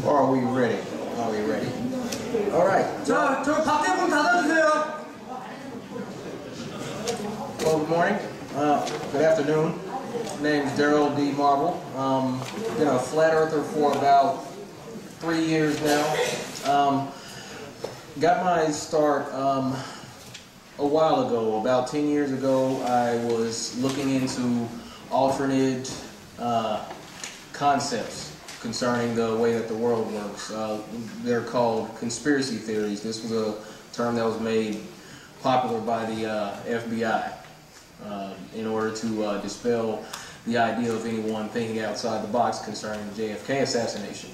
Or are we ready? Are we ready? All right. 자, 저 밖에 문 닫아주세요. Well, good morning. Good afternoon. My name is Daryl D. Marble. Been a flat earther for about 3 years now. Got my start a while ago. About 10 years ago, I was looking into alternate concepts concerning the way that the world works. They're called conspiracy theories. This was a term that was made popular by the FBI in order to dispel the idea of anyone thinking outside the box concerning the JFK assassination.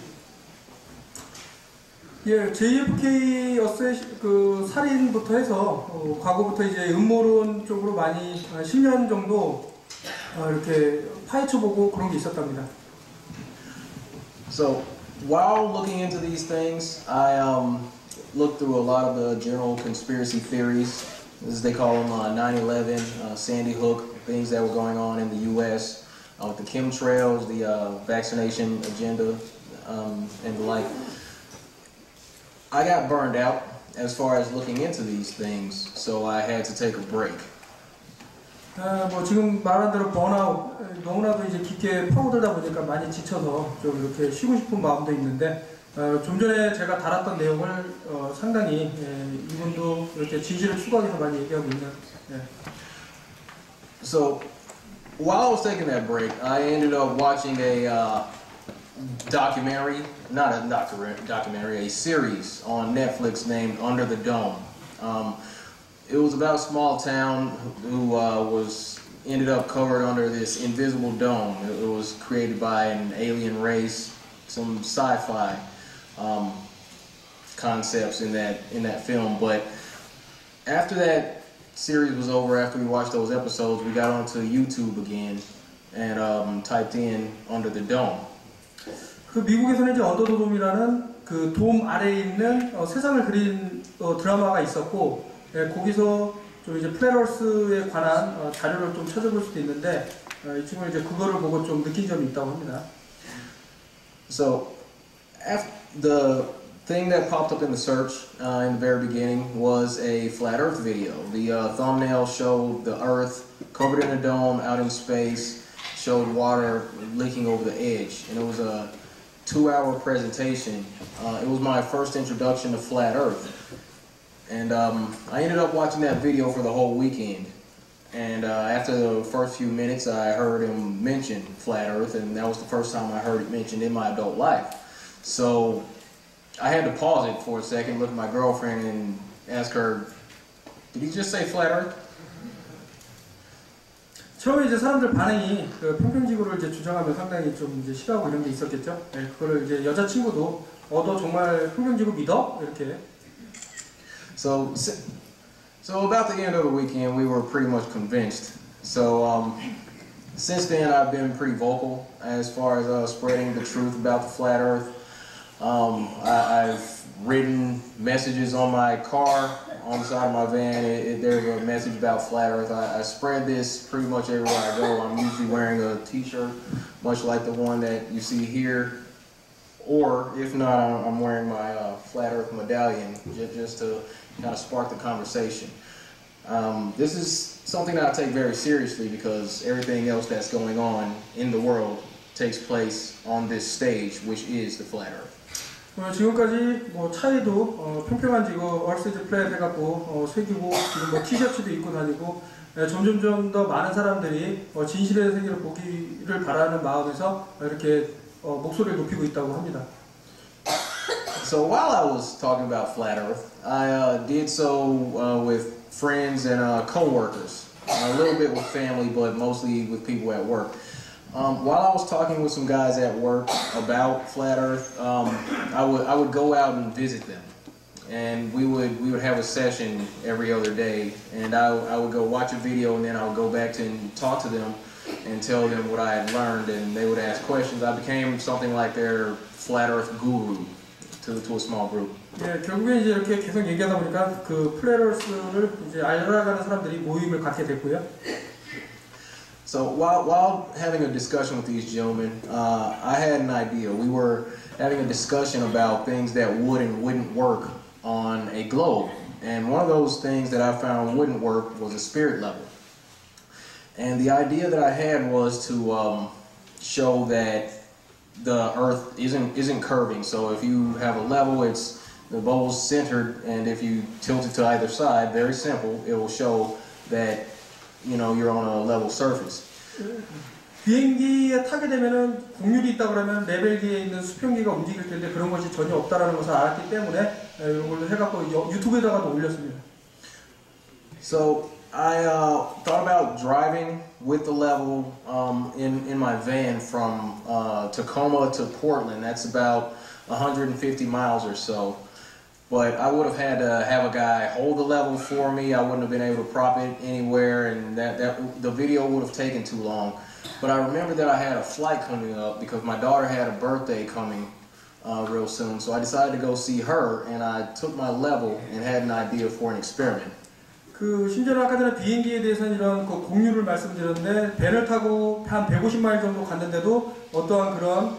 예, JFK 그 살인부터 해서 과거부터 이제 음모론 쪽으로 많이 10년 정도 이렇게 파헤쳐보고 그런 게 있었답니다. So while looking into these things, I looked through a lot of the general conspiracy theories, as they call them, 9/11, Sandy Hook, things that were going on in the U.S. With the chemtrails, the vaccination agenda, and the like. I got burned out as far as looking into these things, so I had to take a break. 뭐 지금 말한 대로 번아웃, 너무나도 이제 깊게 파고들다 보니까 많이 지쳐서 좀 이렇게 쉬고 싶은 마음도 있는데 좀 전에 제가 다뤘던 내용을 상당히 이분도 이렇게 진실을 추구하기 위해서 많이 얘기하고 있는. So while I was taking that break, I ended up watching a documentary, not a documentary, a series on Netflix named Under the Dome. It was about a small town who ended up covered under this invisible dome. It was created by an alien race, some sci-fi concepts in that film. But after that series was over, after we watched those episodes, we got onto YouTube again and typed in Under the Dome. 그 미국에서는 이제 언더 더 돔이라는 그 돔 아래에 있는 세상을 그린 드라마가 있었고 거기서 좀 이제 플랫어스에 관한 자료를 좀 찾아볼 수도 있는데 이 친구는 이제 그거를 보고 좀 느낀 점이 있다고 합니다. So the thing that popped up in the search in the very beginning was a flat Earth video. The thumbnail showed the Earth covered in a dome out in space, showed water leaking over the edge, and it was a 2-hour presentation. It was my first introduction to flat Earth. And I ended up watching that video for the whole weekend. And after the first few minutes, I heard him mention flat Earth, and that was the first time I heard it mentioned in my adult life. So I had to pause it for a second, look at my girlfriend, and ask her, "Did he just say flat Earth?" 처음에 이제 사람들 반응이 그 평평지구를 이제 주장하면 상당히 좀 이제 싫어하고 이런 게 있었겠죠. 네, 그거를 이제 여자친구도 너 정말 평평지구 믿어? 이렇게. So about the end of the weekend, we were pretty much convinced. So since then, I've been pretty vocal as far as spreading the truth about the flat Earth. I've written messages on my car, on the side of my van. There's a message about flat Earth. I spread this pretty much everywhere I go. I'm usually wearing a t-shirt, much like the one that you see here. Or if not, I'm wearing my flat Earth medallion just to kind of spark the conversation. This is something that I take very seriously because everything else that's going on in the world takes place on this stage, which is the flat Earth. 지금까지 뭐 차에도 평평한 지구 얼스이즈 플랫 해갖고 새기고 지금 뭐 티셔츠도 입고 다니고 점점점 더 많은 사람들이 진실의 세계를 보기를 바라는 마음에서 이렇게 목소리를 높이고 있다고 합니다. So while I was talking about flat Earth, I did so with friends and co-workers, a little bit with family, but mostly with people at work. While I was talking with some guys at work about flat Earth, I would go out and visit them, and we would have a session every other day, and I would go watch a video, and then I would go back to and talk to them and tell them what I had learned, and they would ask questions. I became something like their flat Earth guru to a small group. 예, 결국에 이제 이렇게 계속 얘기하다 보니까 그 플랫어스를 이제 알아가는 사람들이 모임을 갖게 됐고요. So while having a discussion with these gentlemen, I had an idea. We were having a discussion about things that would and wouldn't work on a globe. And one of those things that I found wouldn't work was a spirit level. And the idea that I had was to show that the Earth isn't curving. So if you have a level, the bowl's centered, and if you tilt it to either side, very simple, it will show that you're on a level surface. 비행기에 타게 되면은 곡률이 있다 그러면 레벨기에 있는 수평기가 움직일 텐데 그런 것이 전혀 없다라는 것을 알았기 때문에 이걸로 해갖고 유튜브에다가도 올렸습니다. So I thought about driving with the level in my van from Tacoma to Portland. That's about 150 miles or so. But I would have had to have a guy hold the level for me. I wouldn't have been able to prop it anywhere, and the video would have taken too long. But I remember that I had a flight coming up because my daughter had a birthday coming real soon. So I decided to go see her, and I took my level and had an idea for an experiment. 심지어 아까 전에 비행기에 대해서는 이런 공유를 말씀드렸는데 밴을 타고 한 150마일 정도 갔는데도 어떠한 그런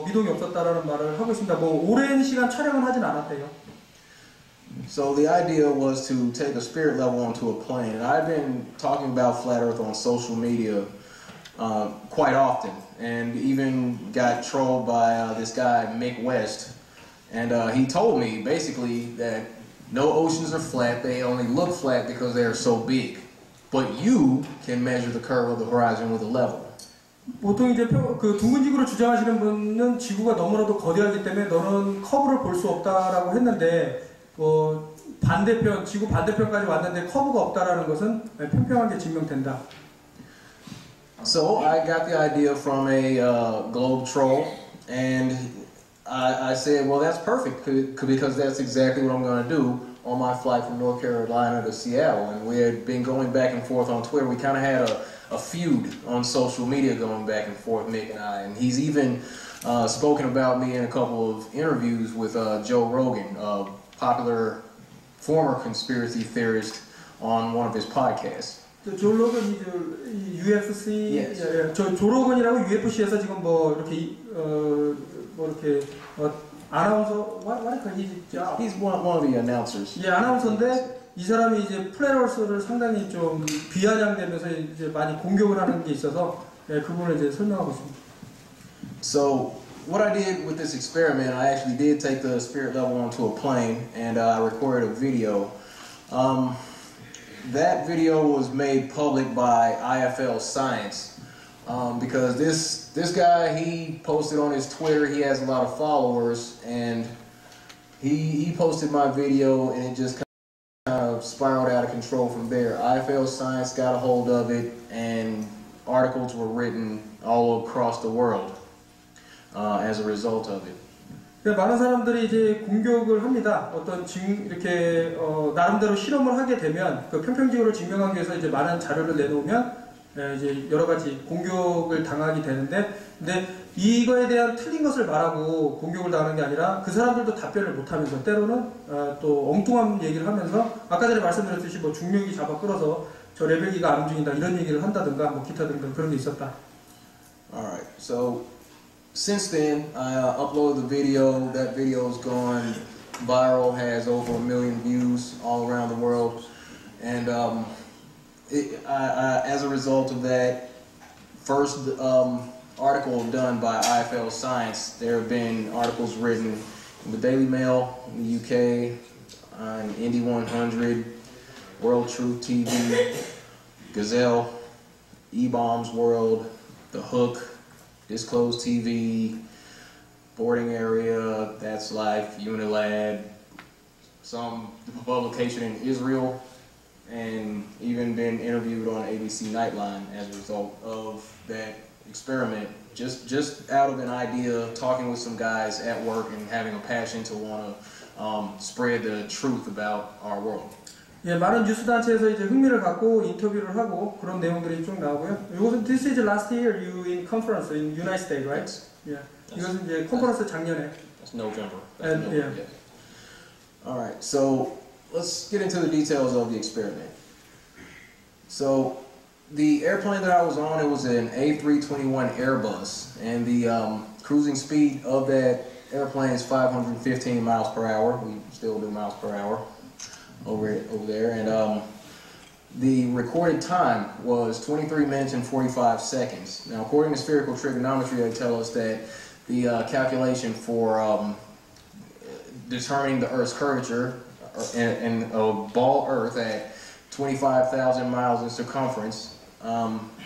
미동이 없었다라는 말을 하고 있습니다. 오랜 시간 촬영은 하진 않았대요. So the idea was to take a spirit level onto a plane, and I've been talking about flat Earth on social media quite often, and even got trolled by this guy Mick West, and he told me basically that no oceans are flat, they only look flat because they are so big, but you can measure the curve of the horizon with a level. 보통 이제 둥근 지구를 주장하시는 분은 지구가 너무나도 거대하기 때문에 너는 커브를 볼 수 없다라고 했는데 지구 반대편까지 왔는데 커브가 없다라는 것은 평평하게 증명된다. So I got the idea from a globe troll, and I said, well, that's perfect because that's exactly what I'm going to do on my flight from North Carolina to Seattle. And we had been going back and forth on Twitter. We kind of had a feud on social media going back and forth, Mick and I. And he's even spoken about me in a couple of interviews with Joe Rogan, a popular former conspiracy theorist, on one of his podcasts. 조 로건이 UFC, yes. 조 로건이라고 UFC에서 지금 이렇게 아나운서, what is his job? He's one of the announcers. 예, 아나운서인데 이 사람이 이제 플랫어스를 상당히 좀 비아냥대면서 이제 많이 공격을 하는 게 있어서 그 부분을 이제 설명하고 있습니다. So what I did with this experiment, I actually did take the spirit level onto a plane, and I recorded a video. That video was made public by IFL Science because this guy, he posted on his Twitter, he has a lot of followers, and he posted my video, and it just kind of spiraled out of control from there. IFL Science got a hold of it, and articles were written all across the world as a result of it. 많은 사람들이 이제 공격을 합니다. 이렇게 나름대로 실험을 하게 되면 그 평평지구를 증명하기 위해서 이제 많은 자료를 내놓으면 이제 여러 가지 공격을 당하게 되는데, 근데 이거에 대한 틀린 것을 말하고 공격을 당하는 게 아니라 그 사람들도 답변을 못하면서 때로는 또 엉뚱한 얘기를 하면서 아까 전에 말씀드렸듯이 중력이 잡아 끌어서 저 레벨기가 안 움직인다 이런 얘기를 한다든가 기타 등등 그런 게 있었다. Alright, so since then, I uploaded the video. That video's gone viral, has over 1 million views all around the world. And as a result of that first article done by IFL Science, there have been articles written in the Daily Mail in the UK, on Indy 100, World Truth TV, Gazelle, E-Bombs World, The Hook, Disclosed TV, Boarding Area, That's Life, Unilad, some publication in Israel, and even been interviewed on ABC Nightline as a result of that experiment. Just out of an idea, talking with some guys at work and having a passion to want to spread the truth about our world. 예, 많은 뉴스 단체에서 이제 흥미를 갖고 인터뷰를 하고 그런 내용들이 좀 나오고요. 이것은 this is last year you in conference in United States, right? Yes. Yeah. 이것은 이제 컨퍼런스 작년에. That's November. Yeah. All right. So let's get into the details of the experiment. So The airplane that I was on, it was an A321 Airbus, and the cruising speed of that airplane is 515 miles per hour. We still do miles per hour over there, and the recorded time was 23 minutes and 45 seconds. Now, according to spherical trigonometry, they tell us that the calculation for determining the Earth's curvature and a ball Earth at 25,000 miles in circumference,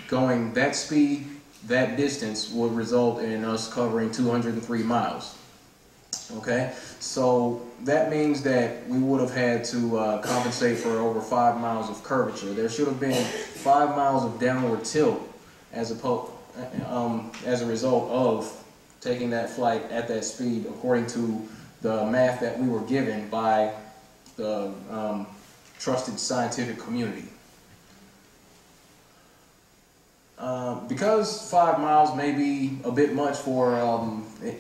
going that speed, that distance would result in us covering 203 miles. Okay, so that means that we would have had to compensate for over 5 miles of curvature. There should have been 5 miles of downward tilt as a result of taking that flight at that speed, according to the math that we were given by the trusted scientific community. Because 5 miles may be a bit much for,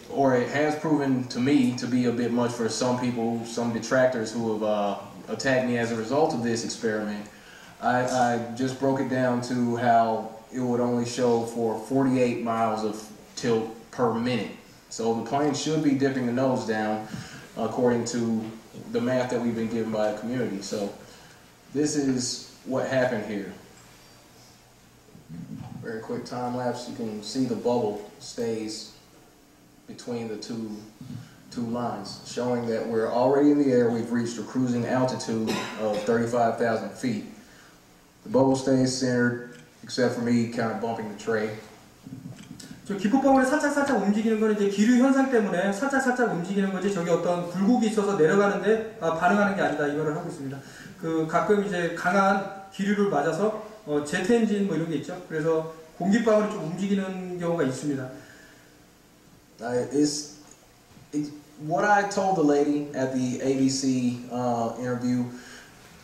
or it has proven to me to be a bit much for some people, some detractors who have attacked me as a result of this experiment, I just broke it down to how it would only show for 48 miles of tilt per minute. So the plane should be dipping the nose down according to the math that we've been given by the community. So this is what happened here. Very quick time lapse. You can see the bubble stays between the two lines, showing that we're already in the air. We've reached a cruising altitude of 35,000 feet. The bubble stays centered, except for me kind of bumping the tray. 저 기포방울이 살짝 움직이는 건 이제 기류 현상 때문에 살짝 움직이는 거지, 저기 어떤 굴곡이 있어서 내려가는데 반응하는 게 아니다, 이 말을 하고 있습니다. 그 가끔 이제 강한 기류를 맞아서 제트 엔진 뭐 이런 게 있죠. 그래서 공기방울이 좀 움직이는 경우가 있습니다. What I told the lady at the ABC interview,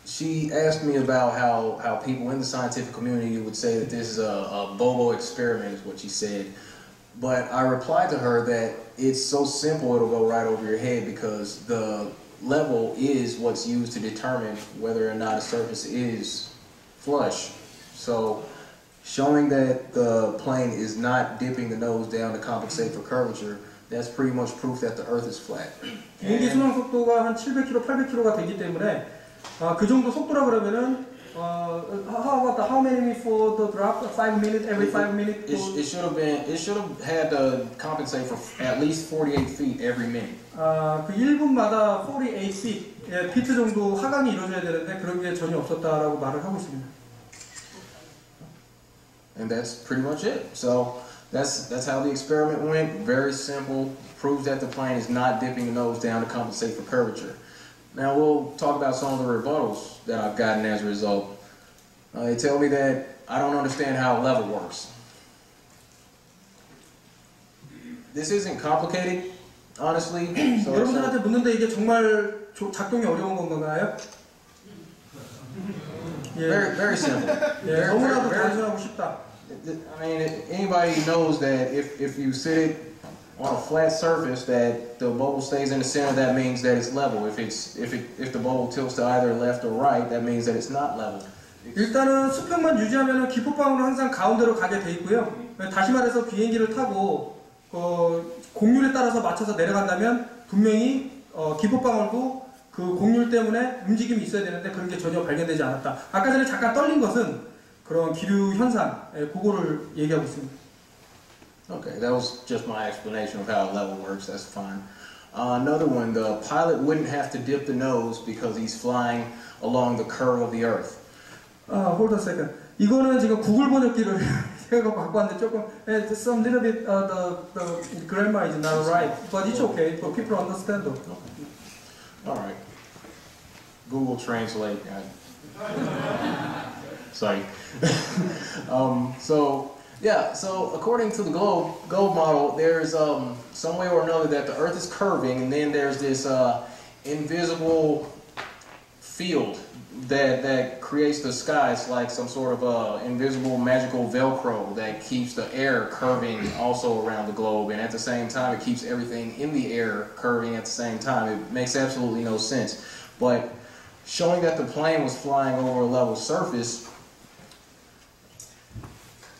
she asked me about how people in the scientific community would say that this is a bobo experiment, is what she said. But I replied to her that it's so simple it'll go right over your head, because the level is what's used to determine whether or not a surface is flush. So showing that the plane is not dipping the nose down to compensate for curvature, that's pretty much proof that the Earth is flat. 비행기 순항 속도가 한 700km, 800km가 되기 때문에 그 정도 속도라 그러면은 how many for the drop? 5 minutes every 5 minutes? It should have had to compensate for at least 48 feet every minute. 그 1분마다 48 feet, 피트 정도 하강이 이루어져야 되는데 그런 게 전혀 없었다라고 말을 하고 있습니다. And that's pretty much it. So that's how the experiment went. Very simple. Proves that the plane is not dipping the nose down to compensate for curvature. Now we'll talk about some of the rebuttals that I've gotten as a result. They tell me that I don't understand how level works. This isn't complicated, honestly. So 여러분들한테 묻는데 이게 정말 작동이 어려운 건가요? Very simple. 너무나도 단순하고 쉽다. I mean, anybody knows that if you sit it on a flat surface, that the bubble stays in the center, that means that it's level. If the bubble tilts to either left or right, that means that it's not level. 일단은 수평만 유지하면 기포방울은 항상 가운데로 가게 돼 있고요. 다시 말해서 비행기를 타고 공률에 따라서 맞춰서 내려간다면 분명히 기포방울도 그 공률 때문에 움직임이 있어야 되는데 그런 게 전혀 발견되지 않았다. 아까 전에 잠깐 떨린 것은 그런 기류 현상, 그거를 얘기하고 있습니다. Okay, that was just my explanation of how level works. That's fine. Another one, the pilot wouldn't have to dip the nose because he's flying along the curve of the Earth. Hold on a second. 이거는 지금 구글 번역기를 제가 갖고 왔는데 조금 some little bit the grammar is not right, but it's okay. But people understand though. All right. Google Translate. Sorry. So according to the globe model, there's some way or another that the Earth is curving, and then there's this invisible field that creates the sky. It's like some sort of invisible magical Velcro that keeps the air curving also around the globe, and at the same time it keeps everything in the air curving at the same time. It makes absolutely no sense. But showing that the plane was flying over a level surface,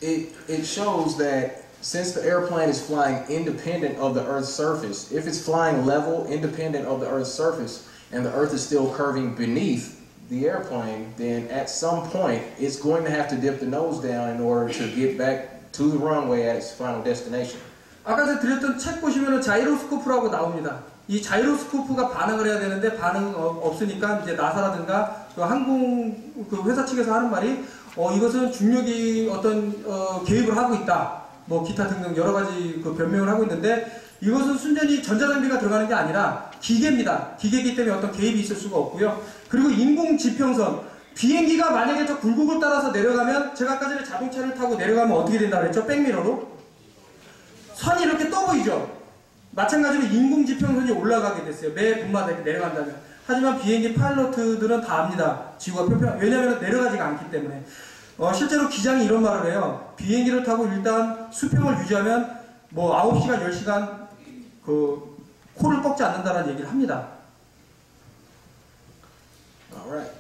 it shows that since the airplane is flying independent of the Earth's surface, if it's flying level, independent of the Earth's surface, and the Earth is still curving beneath the airplane, then at some point it's going to have to dip the nose down in order to get back to the runway at its final destination. 아까 제가 드렸던 책 보시면은 자이로스코프라고 나옵니다. 이 자이로스코프가 반응을 해야 되는데 반응 없으니까 이제 나사라든가 그 항공 그 회사 측에서 하는 말이 이것은 중력이 어떤 개입을 하고 있다. 뭐 기타 등등 여러 가지 그 변명을 하고 있는데 이것은 순전히 전자장비가 들어가는 게 아니라 기계입니다. 기계이기 때문에 어떤 개입이 있을 수가 없고요. 그리고 인공 지평선 비행기가 만약에 저 굴곡을 따라서 내려가면 제가 아까 전에 자동차를 타고 내려가면 어떻게 된다 그랬죠? 백미러로 선이 이렇게 떠 보이죠? 마찬가지로 인공 지평선이 올라가게 됐어요. 매 분마다 이렇게 내려간다면. 하지만 비행기 파일럿들은 다 압니다. 지구가 평평 왜냐하면 내려가지가 않기 때문에. 실제로 기장이 이런 말을 해요. 비행기를 타고 일단 수평을 유지하면 뭐 9시간, 10시간 그 코를 꺾지 않는다는 얘기를 합니다. Alright.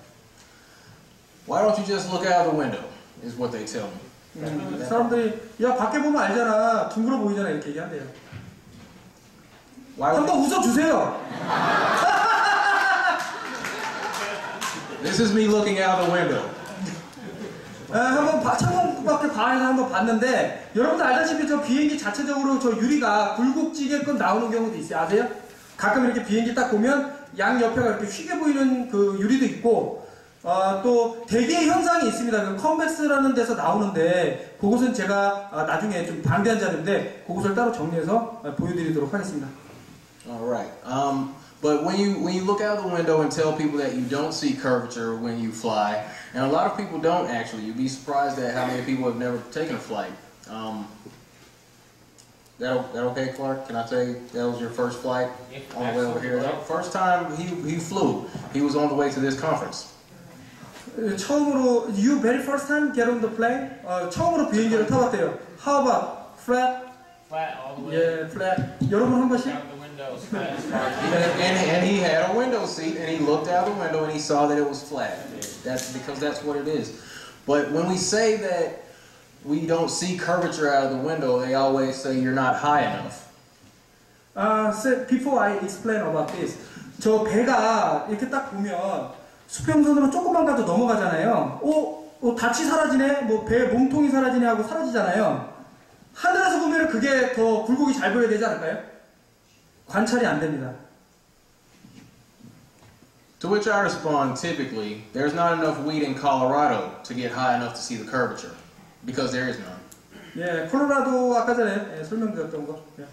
Why don't you just look out the window? Is what they tell me. 사람들이 야 밖에 보면 알잖아. 둥그러 보이잖아. 이렇게 얘기한대요. 한번 웃어주세요. This is me looking out the window. 한번 창문 밖에 바에서 한번 봤는데 여러분들 알다시피 저 비행기 자체적으로 저 유리가 굴곡지게끔 나오는 경우도 있어요. 아세요? 가끔 이렇게 비행기 딱 보면 양 옆에가 이렇게 휘게 보이는 그 유리도 있고 또 대기의 현상이 있습니다. 그 컨벡스라는 데서 나오는데 그것은 제가 나중에 좀 방대한 자료인데 그것을 따로 정리해서 보여드리도록 하겠습니다. Alright. But when you look out the window and tell people that you don't see curvature when you fly, and a lot of people don't actually, you'd be surprised at how many people have never taken a flight. That okay, Clark? Can I say that was your first flight on the way over here? That first time he flew, he was on the way to this conference. 처음으로 you very first time get on the plane? 처음으로 비행기를 타봤대요. How about flat? Flat all the way. Yeah, flat. 여러분 한 번씩. Out the window, flat as far as And he had a window seat, and he looked out the window and he saw that it was flat. That's because that's what it is. But when we say that we don't see curvature out of the window, they always say you're not high enough. So before I explain about this, 저 배가 이렇게 딱 보면 수평선으로 조금만 가도 넘어가잖아요. 닻이 사라지네, 뭐 배 몸통이 사라지네 하고 사라지잖아요. 하늘에서 보면 그게 더 굴곡이 잘 보여야 되지 않을까요? 관찰이 안 됩니다. To which I respond, typically, there's not enough wheat in Colorado to get high enough to see the curvature, because there is none. 예, 콜로라도 아까 전에 설명드렸던 거. 예.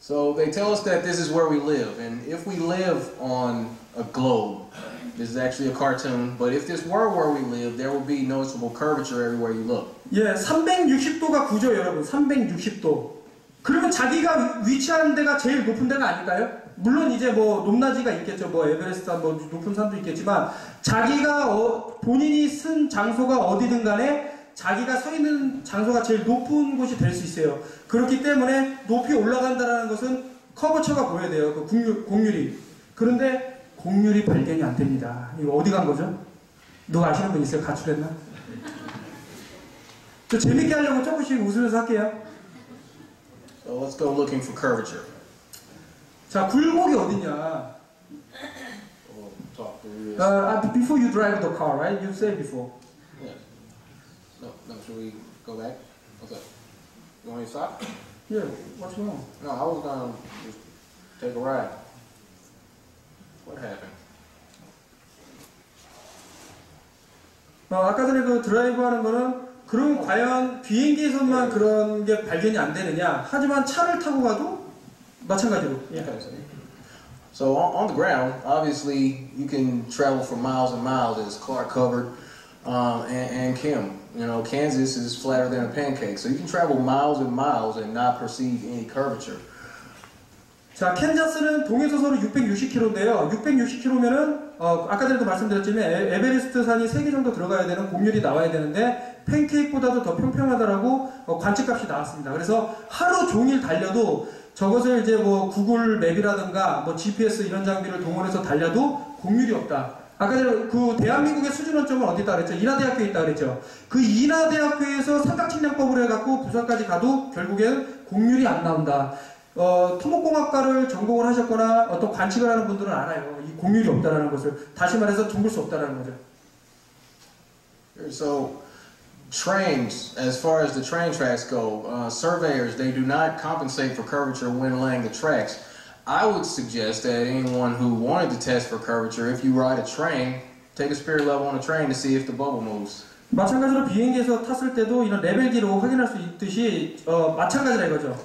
So they tell us that this is where we live, and if we live on a globe, this is actually a cartoon, but if this were where we live, there would be noticeable curvature everywhere you look. 예, 360도가 구죠, 여러분. 360도. 그러면 자기가 위치한 데가 제일 높은 데가 아닐까요? 물론 이제 뭐 높낮이가 있겠죠. 뭐 에베레스트 뭐 높은 산도 있겠지만 자기가 본인이 쓴 장소가 어디든 간에 자기가 서 있는 장소가 제일 높은 곳이 될 수 있어요. 그렇기 때문에 높이 올라간다는 것은 커버처가 보여야 돼요. 그 곡률이. 그런데 곡률이 발견이 안 됩니다. 이거 어디 간 거죠? 누가 아시는 분 있어요? 가출했나? 저 재밌게 하려고 조금씩 웃으면서 할게요. So let's go looking for curvature. 자, 굴곡이 어디냐? We'll talk through this. Before you drive the car, right? You said before. Yeah. No, should we go back? What's up? You want me to stop? Yeah, what's wrong? No, I was gonna just take a ride. What happened? 아까 전에 그 드라이브 하는 거는 그럼 과연 비행기에서만 그런 게 발견이 안 되느냐? 하지만 차를 타고 가도 마찬가지로. Okay. So on the ground, obviously you can travel for miles and miles, as Clark covered, and Kim. You know, Kansas is flatter than a pancake, so you can travel miles and miles and not perceive any curvature. 자, 캔자스는 동에서 서로 660km인데요. 660km면은 아까 전에도 말씀드렸지만 에베레스트 산이 3개 정도 들어가야 되는 곡률이 나와야 되는데 팬케이크보다도 더 평평하다라고 관측값이 나왔습니다. 그래서 하루 종일 달려도 저것을 이제 뭐 구글 맵이라든가 뭐 GPS 이런 장비를 동원해서 달려도 곡률이 없다. 아까 전에 그 대한민국의 수준 원점은 어디 있다 그랬죠? 인하대학교에 있다 그랬죠? 그 인하대학교에서 삼각측량법을 해갖고 부산까지 가도 결국엔 공률이 안 나온다. 토목공학과를 전공을 하셨거나 어떤 관측을 하는 분들은 알아요. 이 공률이 없다라는 것을. 다시 말해서 둥글 수 없다라는 거죠. So, trains, as far as the train tracks go, surveyors, they do not compensate for curvature when laying the tracks. I would suggest that anyone who wanted to test for curvature, if you ride a train, take a spirit level on a train to see if the bubble moves. 마찬가지로 비행기에서 탔을 때도 이런 레벨기로 확인할 수 있듯이 마찬가지라 이거죠.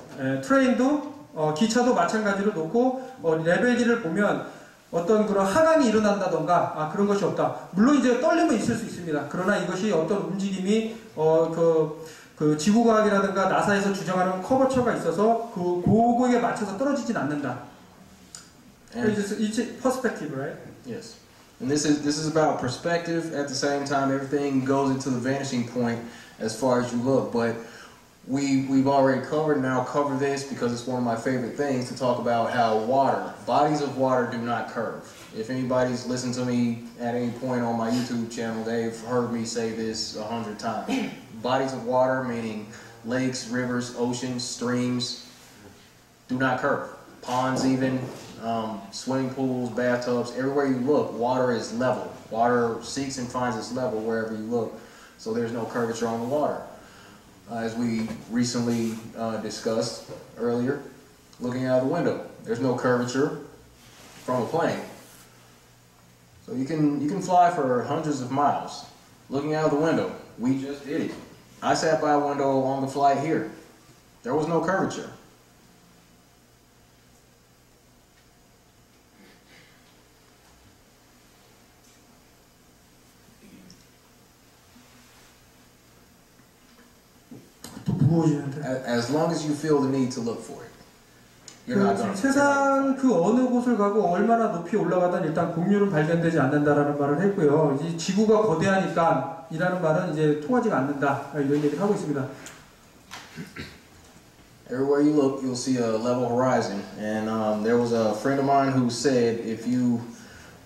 트레인도 기차도 마찬가지로 놓고 레벨기를 보면 어떤 그런 하강이 일어난다던가 그런 것이 없다. 물론 이제 떨림은 있을 수 있습니다. 그러나 이것이 어떤 움직임이 그 지구과학이라든가 나사에서 주장하는 커버처가 있어서 그거에 맞춰서 떨어지진 않는다. It's perspective, right? Yes. And this is about perspective. At the same time, everything goes into the vanishing point as far as you look. But we've already covered, and I'll cover this because it's one of my favorite things to talk about how bodies of water do not curve. If anybody's listened to me at any point on my YouTube channel, they've heard me say this 100 times. Bodies of water, meaning lakes, rivers, oceans, streams, do not curve. Ponds even, swimming pools, bathtubs, everywhere you look, water is level. Water seeks and finds its level wherever you look. So there's no curvature on the water. As we recently discussed earlier, looking out the window, there's no curvature from a plane. So you can fly for hundreds of miles. Looking out the window, we just did it. I sat by a window on the flight here. There was no curvature. As long as you feel the need to look for it. You're not going to. 세상 그 어느 곳을 가고 얼마나 높이 올라가든 일단 공률은 발견되지 않는다라는 말을 했고요. 이 지구가 거대하니까 이라는 말은 이제 통하지가 않는다 이런 얘기를 하고 있습니다. Everywhere you look, you'll see a level horizon. And there was a friend of mine who said, if you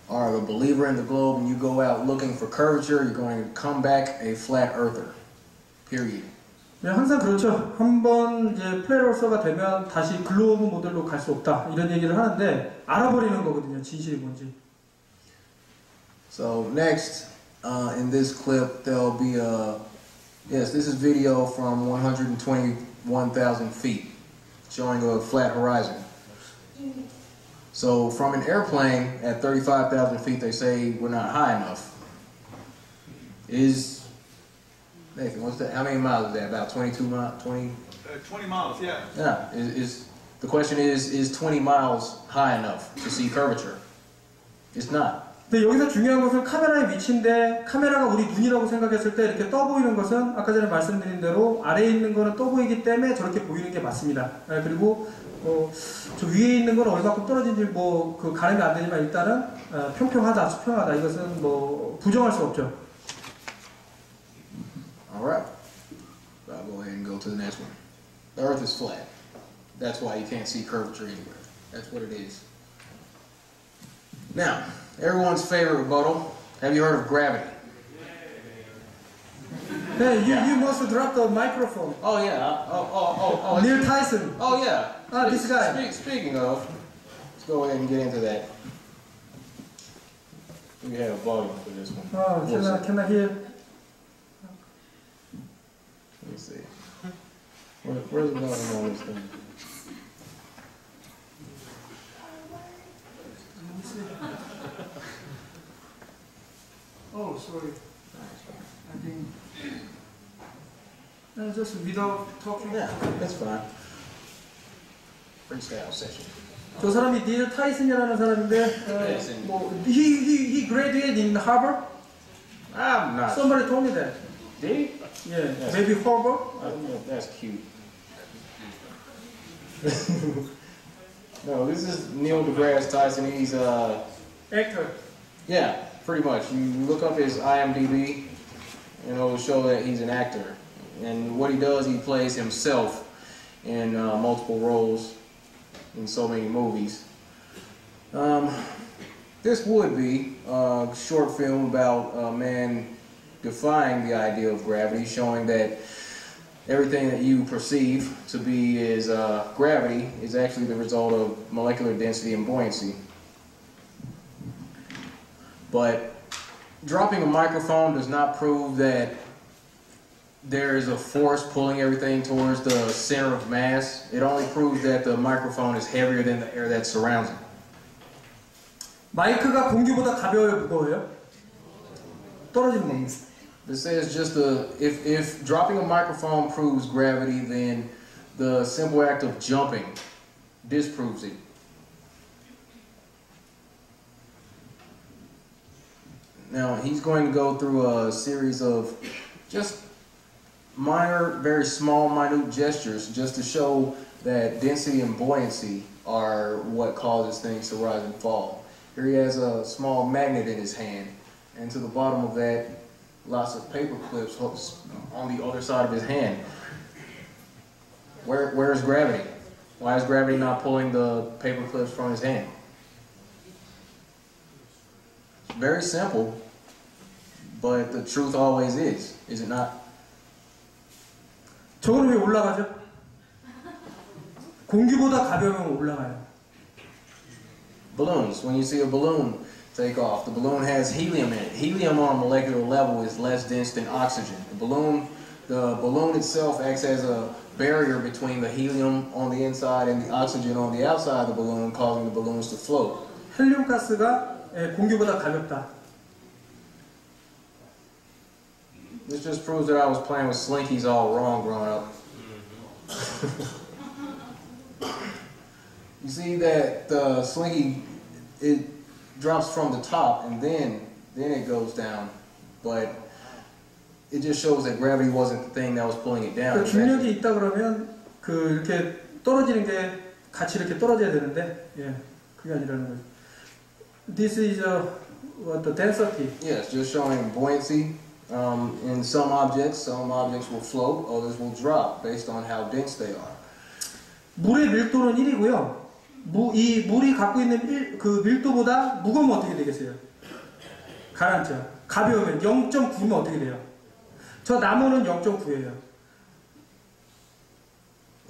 are a believer in the globe and you go out looking for curvature, you're going to come back a flat earther. Period. 네, 항상 그렇죠. 한번 이제 플랫어서가 되면 다시 글로브 모델로 갈 수 없다 이런 얘기를 하는데 알아버리는 거거든요. 진실이 뭔지. So next, in this clip, there'll be yes, this is video from 121,000 feet, showing a flat horizon. So from an airplane at 35,000 feet, they say we're not high enough. Nathan, what's that? How many miles is that? About 22 miles? 20 miles, yeah. Yeah. The question is 20 miles high enough to see curvature? It's not. 근데 여기서 중요한 것은 카메라의 위치인데 카메라가 우리 눈이라고 생각했을 때 이렇게 떠 보이는 것은 아까 전에 말씀드린 대로 아래에 있는 거는 떠 보이기 때문에 저렇게 보이는 게 맞습니다. 그리고 저 위에 있는 건 얼마큼 떨어진지 그 가늠이 안 되지만 일단은 평평하다, 수평하다 이것은 부정할 수 없죠. Alright, I'll go ahead and go to the next one. The Earth is flat. That's why you can't see curvature anywhere. That's what it is. Now, everyone's favorite rebuttal. Have you heard of gravity? Hey, you must drop the microphone. Oh yeah. Neil Tyson. Oh yeah. This guy. Speaking of, let's go ahead and get into that. We have volume for this one. Oh, can I hear? Let me see. Where's the volume on this thing? Oh, sorry. I think just without talking. Yeah, that's fine. Freestyle session. 저 사람이 닐 타이슨이라는 사람인데, he graduated in Harvard. I'm not. Somebody told me that. Did he? Yeah, maybe Harvard. That's cute. No, this is Neil deGrasse Tyson. He's Actor. Yeah, pretty much. You look up his IMDb, and it'll show that he's an actor. And what he does, he plays himself in multiple roles in so many movies. This would be short film about a man defying the idea of gravity, showing that everything that you perceive to be is gravity is actually the result of molecular density and buoyancy. But dropping a microphone does not prove that there is a force pulling everything towards the center of mass. It only proves that the microphone is heavier than the air that surrounds it. 마이크가 공기보다 가벼워요, 무거워요? 떨어지는 겁니다. This says just if dropping a microphone proves gravity, then the simple act of jumping disproves it. Now he's going to go through a series of just minor, very small, minute gestures just to show that density and buoyancy are what causes things to rise and fall. Here he has a small magnet in his hand, and to the bottom of that, lots of paper clips on the other side of his hand. Where's gravity? Why is gravity not pulling the paper clips from his hand? It's very simple, but the truth always is it not? 저거는 왜 올라가죠? 공기보다 가벼우면 올라가요. Balloons. When you see a balloon take off, the balloon has helium in it. Helium on a molecular level is less dense than oxygen. The balloon itself acts as a barrier between the helium on the inside and the oxygen on the outside of the balloon, causing the balloons to float. 헬륨 가스가 공기보다 가볍다. This just proves that I was playing with slinkies all wrong growing up. You see that the slinky, it drops from the top and then it goes down, but it just shows that gravity wasn't the thing that was pulling it down. 그 중력이 있다 그러면 그 이렇게 떨어지는 게 같이 이렇게 떨어져야 되는데, 예, 그게 아니라는 거죠. This is what the density. Yes, just showing buoyancy. In some objects will float, others will drop based on how dense they are. 물의 밀도는 1이고요. 이 물이 갖고 있는 그 밀도보다 무거우면 어떻게 되겠어요? 가라앉죠. 가벼우면 0.9면 어떻게 돼요? 저 나무는 0.9예요.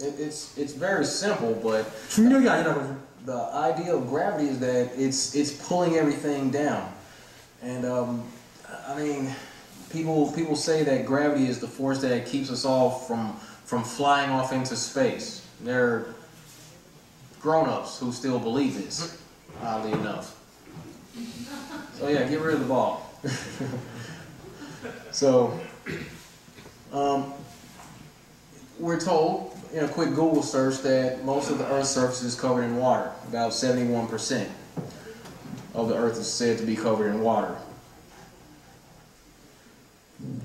It's very simple, but 중력이 아니라고 하죠. the idea of gravity is that it's pulling everything down, and I mean. People say that gravity is the force that keeps us all from flying off into space. They're grown-ups who still believe this, oddly enough. So yeah, get rid of the ball. So, we're told in a quick Google search that most of the Earth's surface is covered in water. About 71% of the Earth is said to be covered in water.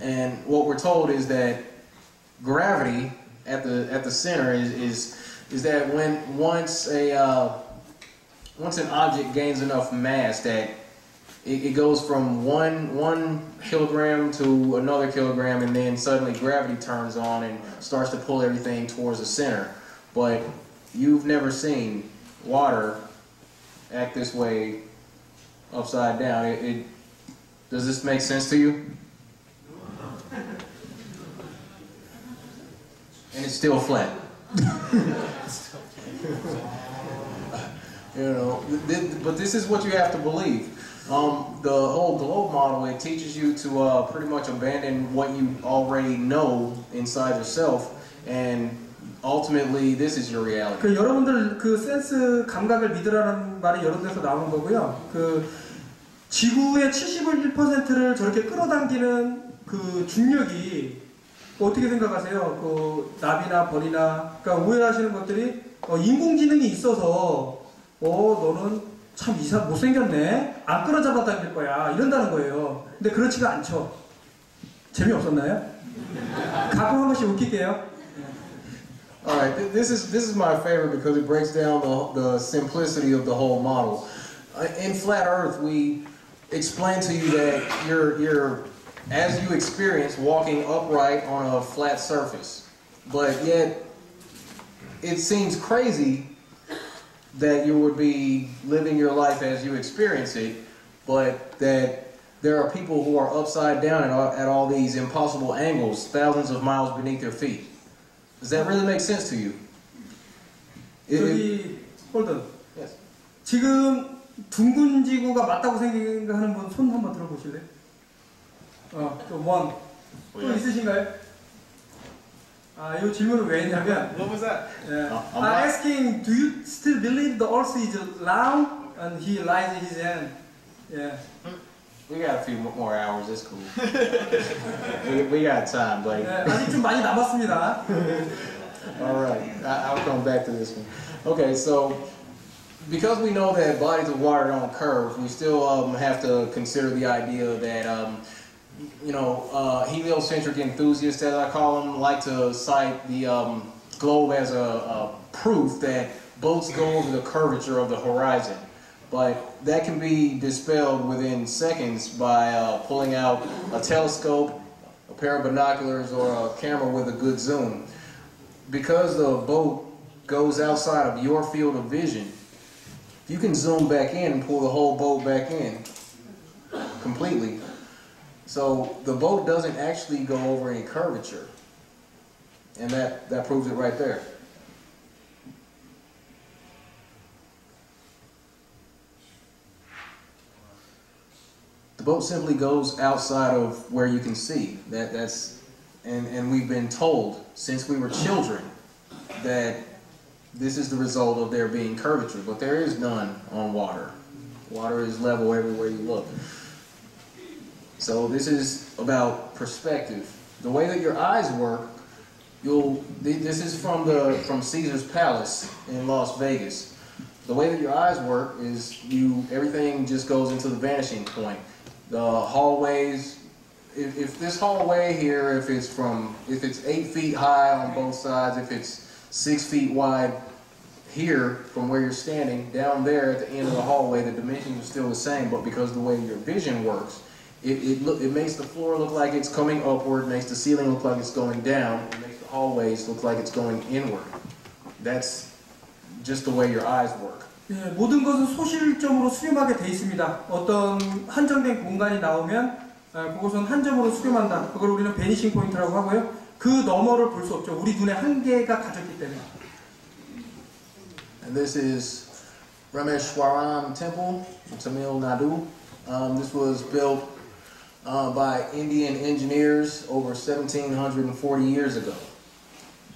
And what we're told is that gravity at the center is that once an object gains enough mass that it goes from one kilogram to another kilogram, and then suddenly gravity turns on and starts to pull everything towards the center. But you've never seen water act this way upside down. Does this make sense to you? And it's still flat. You know, but this is what you have to believe. The whole globe model, it teaches you to pretty much abandon what you already know inside yourself, and ultimately this is your reality. 그 여러분들 그 센스 감각을 믿으라는 말이 여러 데서 나오는 거고요. 그 지구의 71%를 저렇게 끌어당기는 그 중력이 어떻게 생각하세요? 그 나비나 벌이나 그러니까 오해하시는 것들이 인공지능이 있어서 너는 참 못생겼네. 안 끌어잡아 당길 거야. 이런다는 거예요. 근데 그렇지가 않죠. 재미없었나요? 가끔 한 번씩 웃길게요. Alright, this is my favorite because it breaks down the simplicity of the whole model. In Flat Earth, we explain to you that you're as you experience walking upright on a flat surface. But yet, it seems crazy that you would be living your life as you experience it, but that there are people who are upside down at all these impossible angles, thousands of miles beneath their feet. Does that really make sense to you? 저기 홀든. Yes. 지금 둥근 지구가 맞다고 생각하는 분 손 한번 들어보실래요? 또 있으신가요? 이 질문을 왜 했냐면 What was that? I'm asking, do you still believe the earth is round? And he lies his hand. Yeah. We got a few more hours. It's cool. we got time, buddy. 아직 좀 많이 남았습니다. All right, I'll come back to this one. Okay, so because we know that bodies of water don't curve, we still have to consider the idea that heliocentric enthusiasts, as I call them, like to cite the globe as a proof that boats go over the curvature of the horizon. But that can be dispelled within seconds by pulling out a telescope, a pair of binoculars, or a camera with a good zoom. Because the boat goes outside of your field of vision, you can zoom back in and pull the whole boat back in completely. So the boat doesn't actually go over any curvature. And that proves it right there. The boat simply goes outside of where you can see. And we've been told since we were children that this is the result of there being curvature, but there is none on water. Water is level everywhere you look. So this is about perspective. The way that your eyes work, this is from Caesar's Palace in Las Vegas. The way that your eyes work is everything just goes into the vanishing point. The hallways, if this hallway here, if it's 8 feet high on both sides, if it's 6 feet wide here from where you're standing, down there at the end of the hallway, the dimensions are still the same, but because of the way your vision works, it makes the floor look like it's coming upward, makes the ceiling look like it's going down, it makes the hallways look like it's going inward. That's just the way your eyes work. 예, 모든 것은 소실점으로 수렴하게 돼 있습니다. 어떤 한정된 공간이 나오면 그것은 한 점으로 수렴한다. 그걸 우리는 베니싱 포인트라고 하고요. 그 너머를 볼 수 없죠. 우리 눈에 한계가 가졌기 때문에. And this is Rameshwaram Temple in Tamil Nadu. This was built by Indian engineers over 1,740 years ago.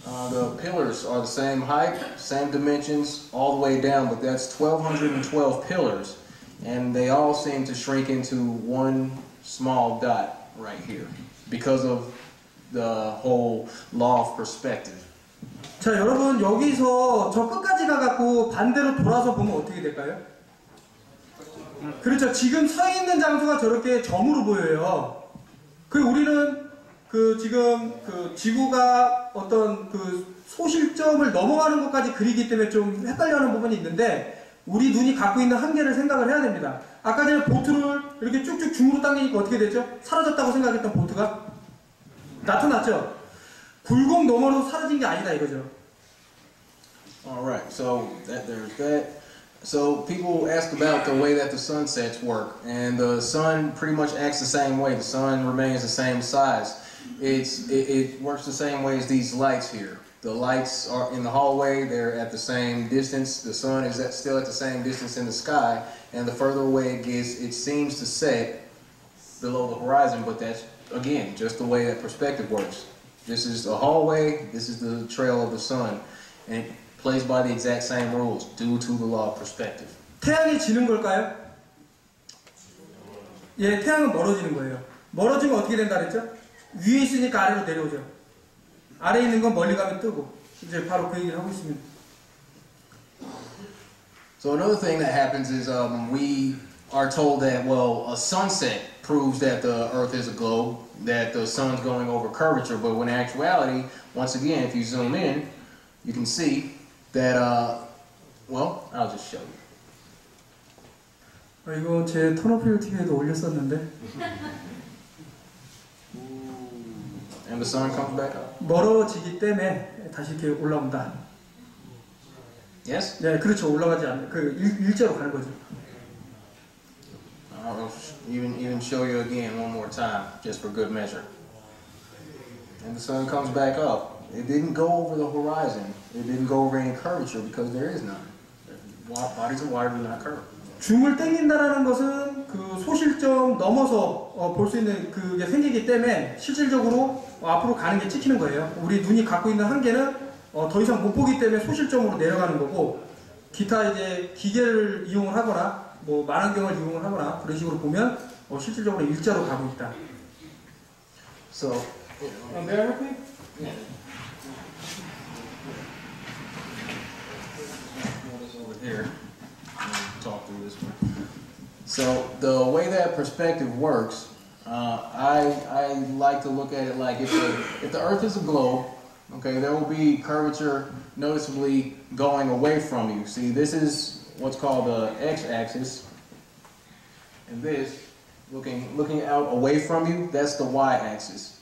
The pillars are the same height, same dimensions, all the way down, but that's 1,212 pillars, and they all seem to shrink into one small dot right here because of the whole law of perspective. 자, 여러분 여기서 저 끝까지 가갖고 반대로 돌아서 보면 어떻게 될까요? 그렇죠. 지금 서 있는 장소가 저렇게 점으로 보여요. 그리고 우리는 지금 지구가 어떤 소실점을 넘어가는 것까지 그리기 때문에 좀 헷갈려하는 부분이 있는데 우리 눈이 갖고 있는 한계를 생각을 해야 됩니다. 아까 전에 보트를 이렇게 쭉쭉 중으로 당기니까 어떻게 됐죠? 사라졌다고 생각했던 보트가 나타났죠? 굴곡 너머로 사라진 게 아니다 이거죠. Alright, so there's that. So people ask about the way that the sunsets work, and the sun pretty much acts the same way. The sun remains the same size. It works the same way as these lights here. The lights are in the hallway, they're at the same distance. The sun is still at the same distance in the sky, and the further away it gets, it seems to set below the horizon, but that's, again, just the way that perspective works. This is the hallway, this is the trail of the sun, and it plays by the exact same rules due to the law of perspective. 태양이 지는 걸까요? 예, 태양은 멀어지는 거예요. 멀어지면 어떻게 된다 그랬죠? 위에 있으니까 아래로 내려오죠. 아래에 있는 건 멀리 가면 뜨고. 이제 바로 그 얘기를 하고 있습니다. So another thing that happens is we are told that, well, a sunset proves that the Earth is a globe, that the sun's going over curvature, but when in actuality, once again, if you zoom in, you can see that, well, I'll just show you. 이거 제 턴오필 TV에도 올렸었는데. And the sun comes back up. 멀어지기 때문에 다시 이렇게 올라온다. Yes? 네, 그렇죠. 올라가지 않는 일자로 가는 거죠. I'll Even show you again one more time, just for good measure. And the sun comes back up. It didn't go over the horizon. It didn't go over any curvature because there is none. Bodies of water do not curve. 줌을 당긴다라는 것은 그 소실점 넘어서 볼 수 있는 그게 생기기 때문에 실질적으로 앞으로 가는 게 찍히는 거예요. 우리 눈이 갖고 있는 한계는 더 이상 못 보기 때문에 소실점으로 내려가는 거고, 기타 이제 기계를 이용을 하거나 뭐 만안경을 이용을 하거나 그런 식으로 보면 실질적으로 일자로 가고 있다. So, bear with me? Yeah. Over here. Talk through this one. So the way that perspective works, I like to look at it like if the Earth is a globe, okay, there will be curvature noticeably going away from you. See, this is what's called the x-axis, and this looking out away from you, that's the y-axis.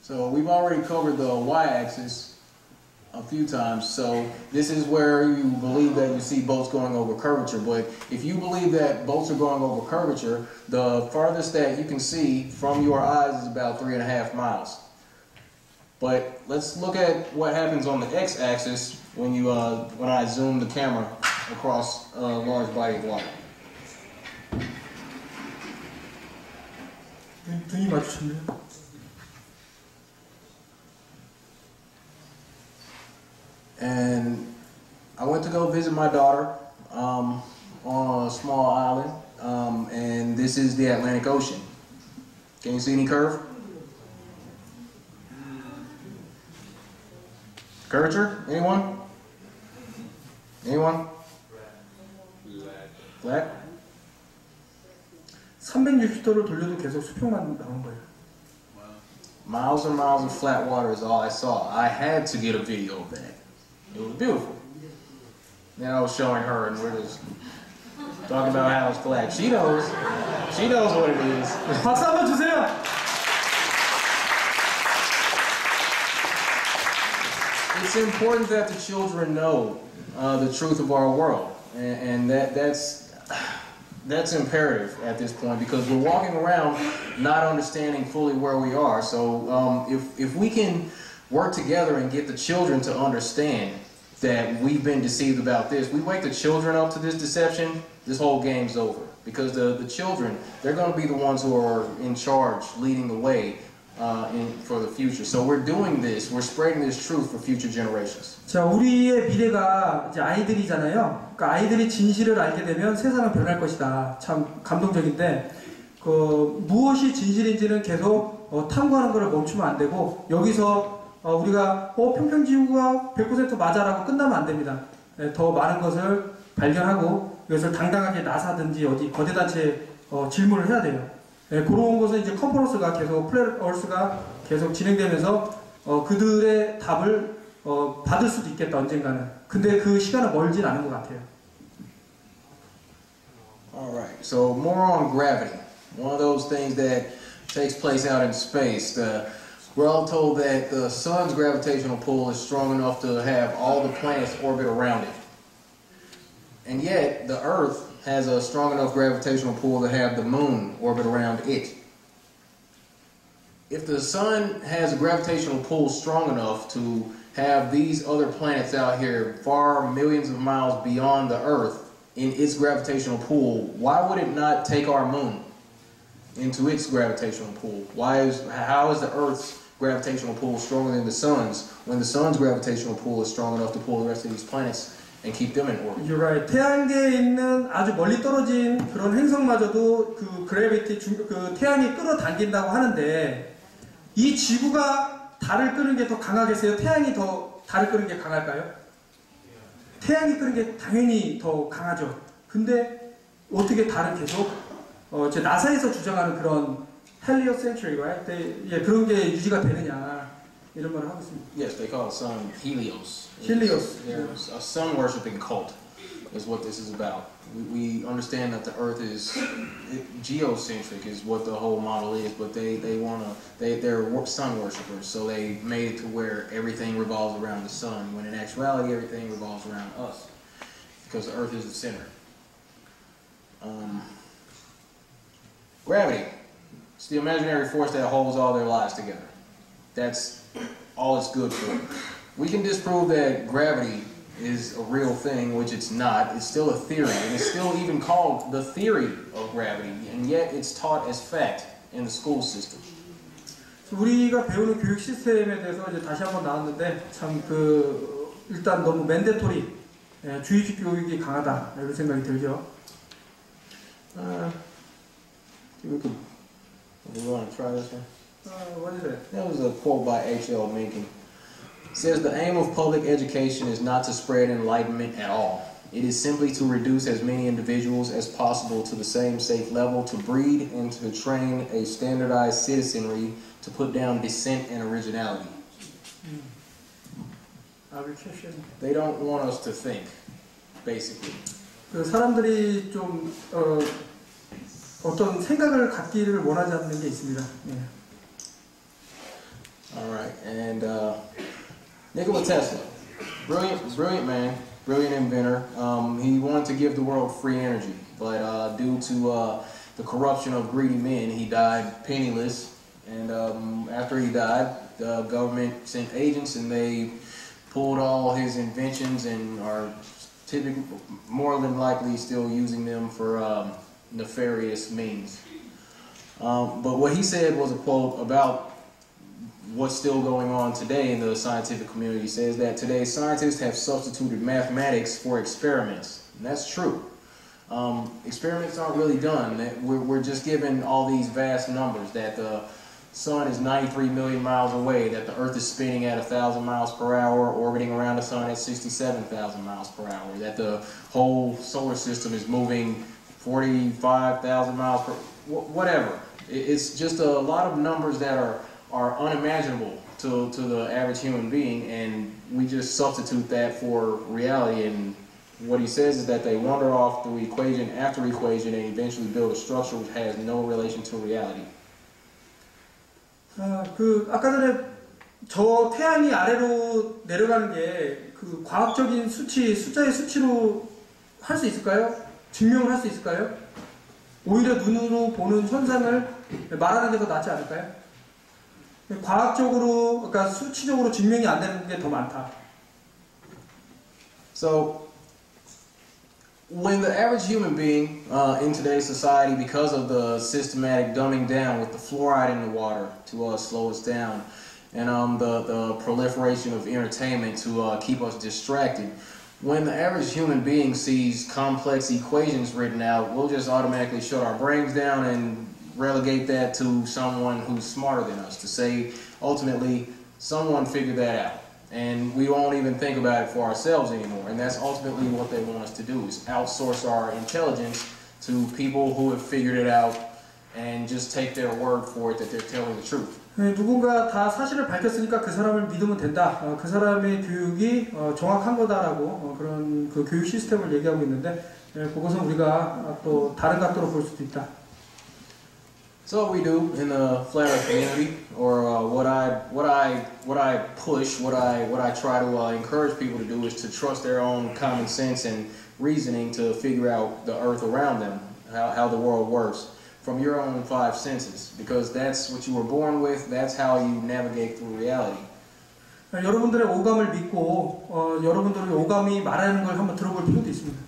So we've already covered the y-axis a few times, so this is where you believe that you see boats going over curvature. But if you believe that boats are going over curvature, the farthest that you can see from your eyes is about 3.5 miles. But let's look at what happens on the x-axis when I zoom the camera across a large body of water. 눈이 마주쳤네요. And I went to go visit my daughter on a small island, and this is the Atlantic Ocean. Can you see any curve? Curvature? Anyone? Anyone? Flat? 360도를 돌려도 계속 수평만 나온 거예요. Miles and miles of flat water is all I saw. I had to get a video of that. It was beautiful. Then I was showing her, and we're just talking about how it's flat. She knows what it is. 박수 한번 주세요. It's important that the children know the truth of our world, and that's imperative at this point, because we're walking around not understanding fully where we are. So if we can work together and get the children to understand that we've been deceived about this, we wake the children up to this deception, this whole game's over. Because the children, they're going to be the ones who are in charge, leading the way for the future. So we're doing this, we're spreading this truth for future generations. 자, 우리의 미래가 이제 아이들이잖아요. 그러니까 아이들이 진실을 알게 되면 세상은 변할 것이다. 참 감동적인데, 무엇이 진실인지는 계속 탐구하는 것을 멈추면 안 되고, 여기서 우리가 평평지구가 100% 맞아라고 끝나면 안 됩니다. 더 많은 것을 발견하고 이것을 당당하게 나사든지 어디 거대 단체에 질문을 해야 돼요. 그런 것은 이제 컨퍼런스가 계속 플랫어스가 계속 진행되면서 그들의 답을 받을 수도 있겠다, 언젠가는. 근데 그 시간은 멀진 않은 것 같아요. Alright, so more on gravity. One of those things that takes place out in space. We're all told that the sun's gravitational pull is strong enough to have all the planets orbit around it. And yet, the Earth has a strong enough gravitational pull to have the moon orbit around it. If the sun has a gravitational pull strong enough to have these other planets out here far millions of miles beyond the Earth in its gravitational pull, why would it not take our moon into its gravitational pull? How is the Earth's gravitational pull stronger than the sun's when the sun's gravitational pull is strong enough to pull the rest of these planets and keep them in orbit? You're right. 태양계에 있는 아주 멀리 떨어진 그런 행성마저도 그 태양이 끌어당긴다고 하는데, 이 지구가 달을 끄는 게 더 강하겠어요? 태양이 더 달을 끄는 게 강할까요? 태양이 끄는 게 당연히 더 강하죠. 근데 어떻게 달은 계속 제 나사에서 주장하는 그런 heliocentric, right? 그런 게 유지가 되느냐, 이런 말을 하고 있습니다. Yes, they call the sun Helios. Helios. There's a sun-worshipping cult is what this is about. We understand that the Earth is geocentric is what the whole model is, but they're sun worshippers, so they made it to where everything revolves around the sun, when in actuality everything revolves around us, because the Earth is the center. Gravity. It's the imaginary force that holds all their lives together. That's all it's good for. We can disprove that gravity is a real thing, which it's not. It's still a theory, and it's still even called the theory of gravity, and yet it's taught as fact in the school system. 우리가 배우는 교육 시스템에 대해서 이제 다시 한번 나왔는데 참 일단 너무 맨데토리 주의식 교육이 강하다 이런 생각이 들죠. We want to try this one? What is it? That was a quote by H.L. Mencken. It says, "The aim of public education is not to spread enlightenment at all. It is simply to reduce as many individuals as possible to the same safe level, to breed and to train a standardized citizenry, to put down dissent and originality." They don't want us to think, basically. 사람들이 좀 어떤 생각을 갖기를 원하지 않는 게 있습니다. All right, and Nikola Tesla, brilliant man, brilliant inventor. He wanted to give the world free energy, but due to the corruption of greedy men, he died penniless. And after he died, the government sent agents, and they pulled all his inventions and are typically, more than likely, still using them for nefarious means. But what he said was a quote about what's still going on today in the scientific community. He says that today scientists have substituted mathematics for experiments. And that's true. Experiments aren't really done. We're just given all these vast numbers that the sun is 93 million miles away, that the earth is spinning at 1,000 miles per hour, orbiting around the sun at 67,000 miles per hour, that the whole solar system is moving 45,000 miles per, whatever. It's just a lot of numbers that are unimaginable to the average human being, and we just substitute that for reality. And what he says is that they wander off through equation after equation and eventually build a structure which has no relation to reality. 아까 전에 저 태양이 아래로 내려가는 게 과학적인 수치, 숫자의 수치로 할 수 있을까요? 증명을 할 수 있을까요? 오히려 눈으로 보는 현상을 말하는 게 더 낫지 않을까요? 과학적으로, 그러니까 수치적으로 증명이 안 되는 게 더 많다. So, when the average human being in today's society, because of the systematic dumbing down with the fluoride in the water to slow us down, and the proliferation of entertainment to keep us distracted, when the average human being sees complex equations written out, we'll just automatically shut our brains down and relegate that to someone who's smarter than us, to say, ultimately, someone figured that out. And we won't even think about it for ourselves anymore. And that's ultimately what they want us to do, is outsource our intelligence to people who have figured it out and just take their word for it that they're telling the truth. 누군가 다 사실을 밝혔으니까 그 사람을 믿으면 된다. 그 사람의 교육이 정확한 거다라고 그런 그 교육 시스템을 얘기하고 있는데 그것은 우리가 또 다른 각도로 볼 수도 있다. So what we do in the flat earth community, or what I push, what I try to encourage people to do, is to trust their own common sense and reasoning to figure out the earth around them, how the world works, from your own five senses, because that's what you were born with. That's how you navigate through reality. 여러분들의 오감을 믿고 여러분들의 오감이 말하는 걸 한번 들어볼 필요도 있습니다.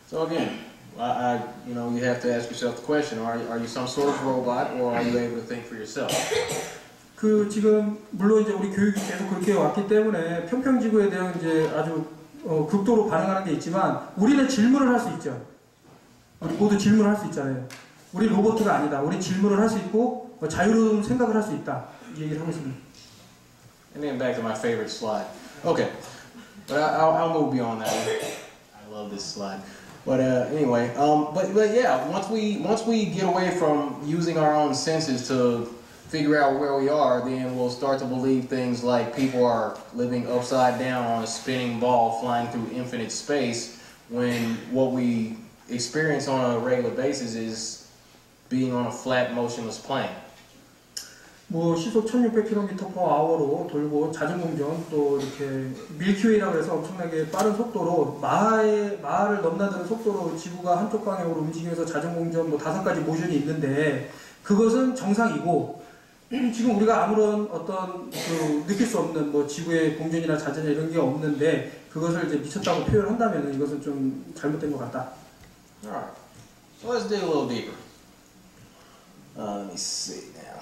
So again, you have to ask yourself the question: Are you some sort of robot, or are you able to think for yourself? 지금 물론 이제 우리 교육이 계속 그렇게 왔기 때문에 평평지구에 대한 이제 아주 극도로 반응하는 게 있지만 우리는 질문을 할 수 있죠. 우리 모두 질문을 할 수 있잖아요. 우리 로봇가 아니다. 우리 질문을 할 수 있고 자유로운 생각을 할 수 있다. 이 얘기를 하고 있습니다. And then back to my favorite slide. Okay, but I'll move beyond that. I love this slide. But anyway, but yeah, once we get away from using our own senses to figure out where we are, then we'll start to believe things like people are living upside down on a spinning ball flying through infinite space, when what we experience on a regular basis is being on a flat, motionless plane. 뭐 시속 1600km/h로 돌고 잦은 공전 또 이렇게 밀키웨이라고 해서 엄청나게 빠른 속도로 마하를 넘나드는 속도로 지구가 한쪽 방향으로 움직이면서 잦은 공전 뭐 5가지 모션이 있는데 그것은 정상이고 지금 우리가 아무런 어떤 느낄 수 없는 뭐 지구의 공전이나 자전이나 이런 게 없는데 그것을 이제 미쳤다고 표현한다면 이것은 좀 잘못된 것 같다. Alright, so let's dig a little deeper. Let me see now.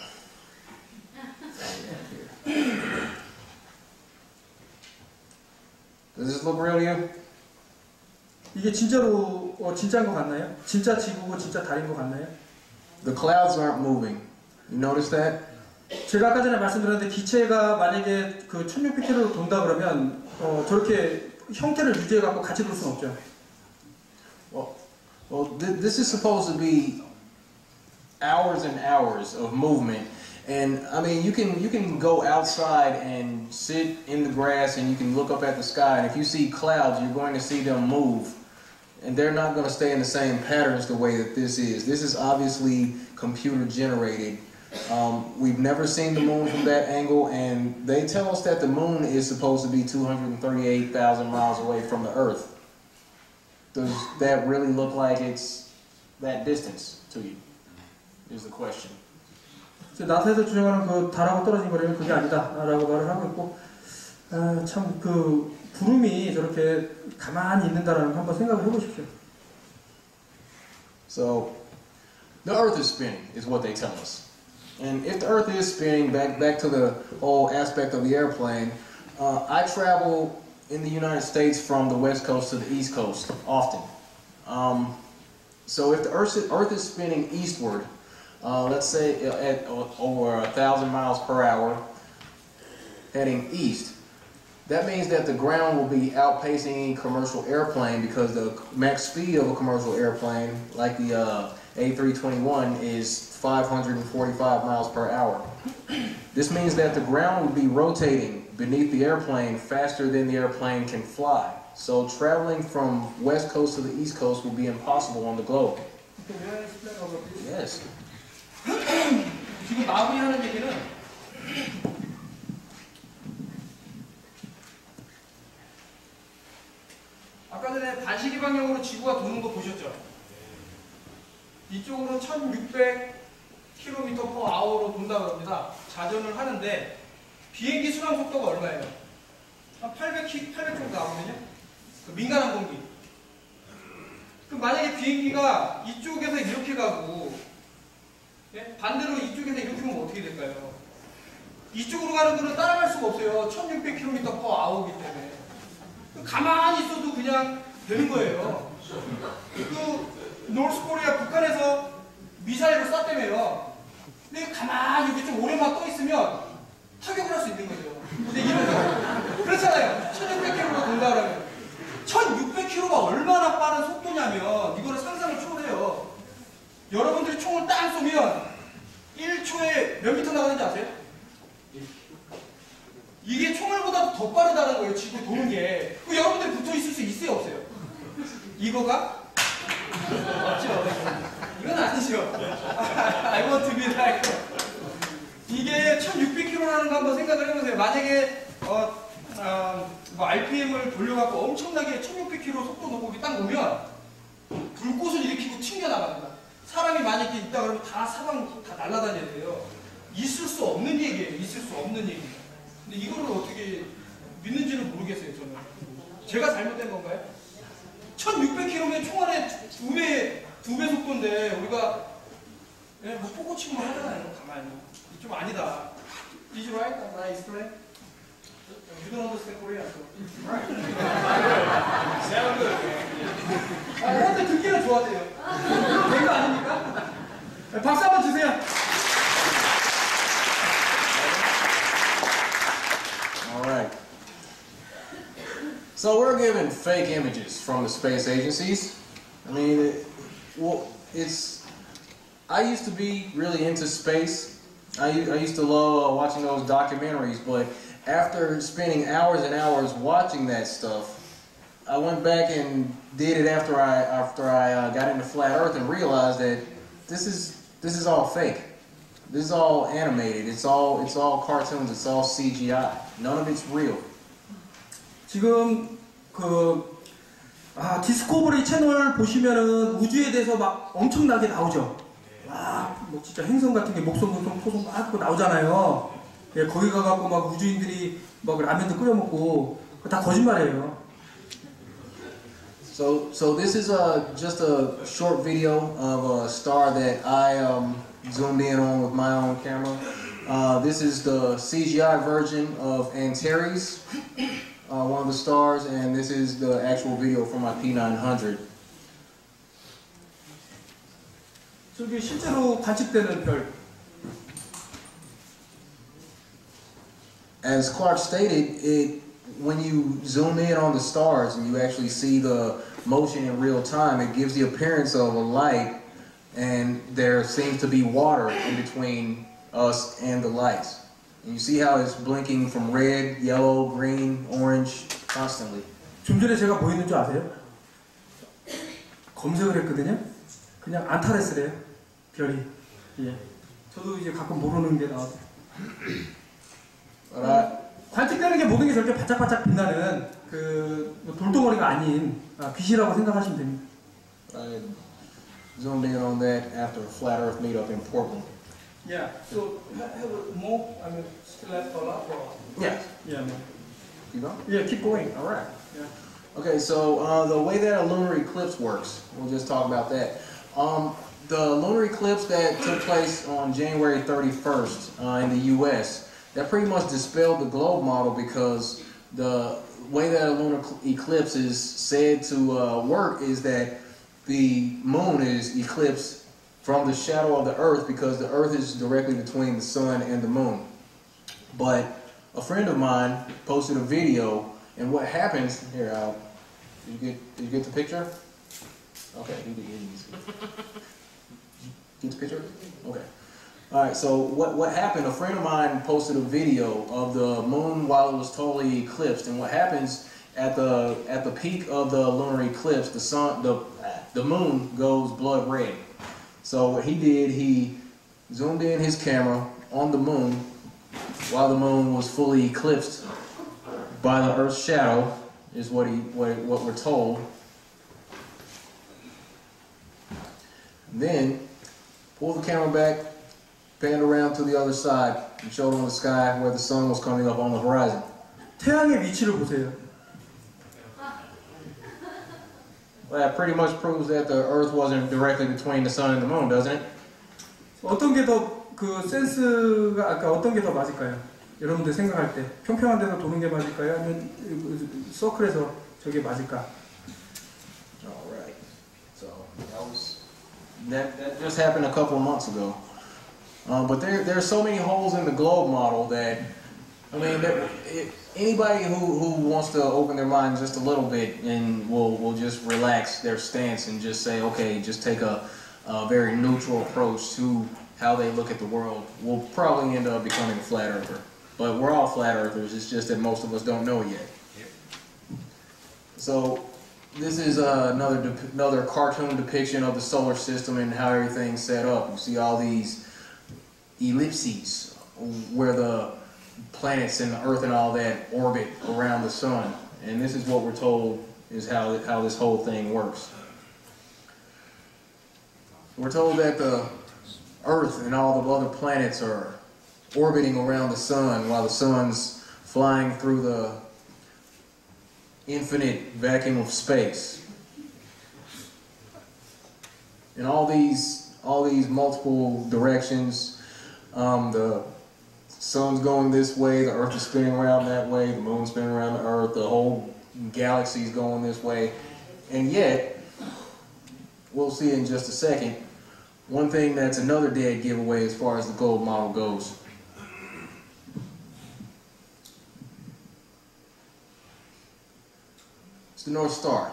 Does this look real to you? 이게 진짜로 진짜인 것 같나요? 진짜 지구고 진짜 달인 것 같나요? The clouds aren't moving. You notice that? 제가 아까 전에 말씀드렸는데 기체가 만약에 그 1600km로 돈다 그러면 저렇게 형태를 유지해 갖고 같이 돌 수는 없죠. Well, this is supposed to be hours and hours of movement, and I mean you can go outside and sit in the grass and you can look up at the sky, and if you see clouds, you're going to see them move, and they're not going to stay in the same patterns the way that this is. This is obviously computer generated. We've never seen the moon from that angle, and they tell us that the moon is supposed to be 238,000 miles away from the Earth. Does that really look like it's that distance to you? Is the question. 나사에서 주장하는 그 달하고 떨어진 거리는 그게 아니다라고 말을 하고 있고, 참 그 구름이 저렇게 가만히 있는다라는 거 한번 생각을 해보십시오. So, the Earth is spinning, is what they tell us. And if the Earth is spinning, back to the whole aspect of the airplane, I travel in the United States from the West Coast to the East Coast often. So if the Earth is spinning eastward, let's say at over 1,000 miles per hour, heading east, that means that the ground will be outpacing any commercial airplane because the max speed of a commercial airplane, like the A321, is 545 miles per hour. This means that the ground will be rotating beneath the airplane faster than the airplane can fly. So traveling from west coast to the east coast will be impossible on the globe. Yes. 지금 마무리하는 얘기는 아까 전에 반시계 방향으로 지구가 도는 거 보셨죠? 이쪽으로 1600km/h로 돈다고 합니다. 자전을 하는데 비행기 순항 속도가 얼마예요? 한 800 정도 나오거든요. 그 민간 항공기. 그럼 만약에 비행기가 이쪽에서 이렇게 가고 반대로 이쪽에서 이렇게 오면 어떻게 될까요? 이쪽으로 가는 거는 따라갈 수가 없어요. 1600km/h이기 때문에. 가만히 있어도 그냥 되는 거예요. 그 노스코리아 북한에서 미사일을 쐈다며요. 근데 가만히 여기 좀 오래만 떠 있으면 타격을 할 수 있는 거죠. 근데 이런 거 그렇잖아요. 1600km로 돈다 그러면 1600km가 얼마나 빠른 속도냐면 이거를 상상을 초월해요. 여러분들이 총을 딱 쏘면 1초에 몇 미터 나가는지 아세요? 이게 총알보다 더 빠르다는 거예요. 지구 도는 게. 그 여러분들이 붙어 있을 수 있어요, 없어요? 이거가? 없죠. 이건 아니죠. I want to be like. 이게 1600km라는 거 한번 생각을 해보세요. 만약에 뭐 RPM을 돌려갖고 엄청나게 1600km 속도 높이 딱 오면 불꽃을 일으키고 튕겨나갑니다. 사람이 만약에 있다 그러면 다 사방 다 날아다녀야 돼요. 있을 수 없는 얘기예요. 있을 수 없는 얘기. 근데 이거를 어떻게 믿는지는 모르겠어요, 저는. 제가 잘못된 건가요? 1600km면 총알의 두 배 속도인데 우리가 뭐 포고 치고만 하잖아요. 가만히. 좀 아니다. Did you write? I explain? You don't understand Korean, so. Right. Sound good. 형들 듣기는 좋았대요. 된 거 아닙니까? 박수 한번 주세요. All right. So we're given fake images from the space agencies. I mean, I used to be really into space. I used to love watching those documentaries, but after spending hours and hours watching that stuff, I went back and did it after I got into flat Earth and realized that this is all fake. This is all animated. It's all cartoons. It's all CGI. None of it's real. 지금 디스커버리 채널 보시면은 우주에 대해서 막 엄청나게 나오죠. 와, 뭐 진짜 행성 같은 게 목성, 토성 막 그거 나오잖아요. 예, 거기 가갖고 막 우주인들이 막 라면도 끓여 먹고 다 거짓말이에요. So this is just a short video of a star that I zoomed in on with my own camera. This is the CGI version of Antares, one of the stars, and this is the actual video from my P900. 저기 실제로 관측되는 별. As Clark stated, when you zoom in on the stars and you actually see the motion in real time, it gives the appearance of a light, and there seems to be water in between us and the lights. And you see how it's blinking from red, yellow, green, orange, constantly. 좀 전에 제가 뭐 있는 줄 아세요? 검색을 했거든요. 그냥 안타레스래요. 별이. 예. 저도 이제 가끔 모르는 게 나와서. 관측되는 게 모든 게 저렇게 바짝바짝 빛나는 돌덩어리가 아닌 빛이라고 생각하시면 됩니다. I zoomed in on that after a flat Earth meetup in Portland. Yeah. So have more. I mean, still left a lot. Yes. Yeah. Keep going? Yeah. Keep going. All right. Yeah. Okay, so the way that a lunar eclipse works, we'll just talk about that. The lunar eclipse that took place on January 31st in the U.S., that pretty much dispelled the globe model, because the way that a lunar eclipse is said to work is that the moon is eclipsed from the shadow of the earth, because the earth is directly between the sun and the moon. But a friend of mine posted a video, and what happens here, did you get the picture? Okay, do the easy. Get the picture? Okay. Alright, so what happened, a friend of mine posted a video of the moon while it was totally eclipsed, and what happens at the peak of the lunar eclipse, the moon goes blood red. So what he did, he zoomed in his camera on the moon while the moon was fully eclipsed by the Earth's shadow, is what we're told. Then pull the camera back, panned around to the other side, and showed on the sky where the sun was coming up on the horizon. 태양의 위치를 보세요. Well, that pretty much proves that the Earth wasn't directly between the sun and the moon, doesn't it? 어떤 게 더 센스가 아까 어떤 게 더 맞을까요? 여러분들 생각할 때 평평한 데서 도는 게 맞을까요? 아니면 서클에서 저게 맞을까? All right. So that just happened a couple of months ago. But there are so many holes in the globe model that, I mean, anybody who wants to open their mind just a little bit and will just relax their stance and just say, okay, just take a very neutral approach to how they look at the world, will probably end up becoming a flat earther. But we're all flat earthers, it's just that most of us don't know it yet. So this is another cartoon depiction of the solar system and how everything's set up. You see all these ellipses where the planets and the Earth and all that orbit around the sun, and this is what we're told is how this whole thing works. We're told that the Earth and all the other planets are orbiting around the sun while the sun's flying through the infinite vacuum of space. In all these multiple directions, the sun's going this way, the Earth is spinning around that way, the moon's spinning around the Earth, the whole galaxy's going this way, and yet, we'll see in just a second, one thing that's another dead giveaway as far as the globe model goes. It's the North Star.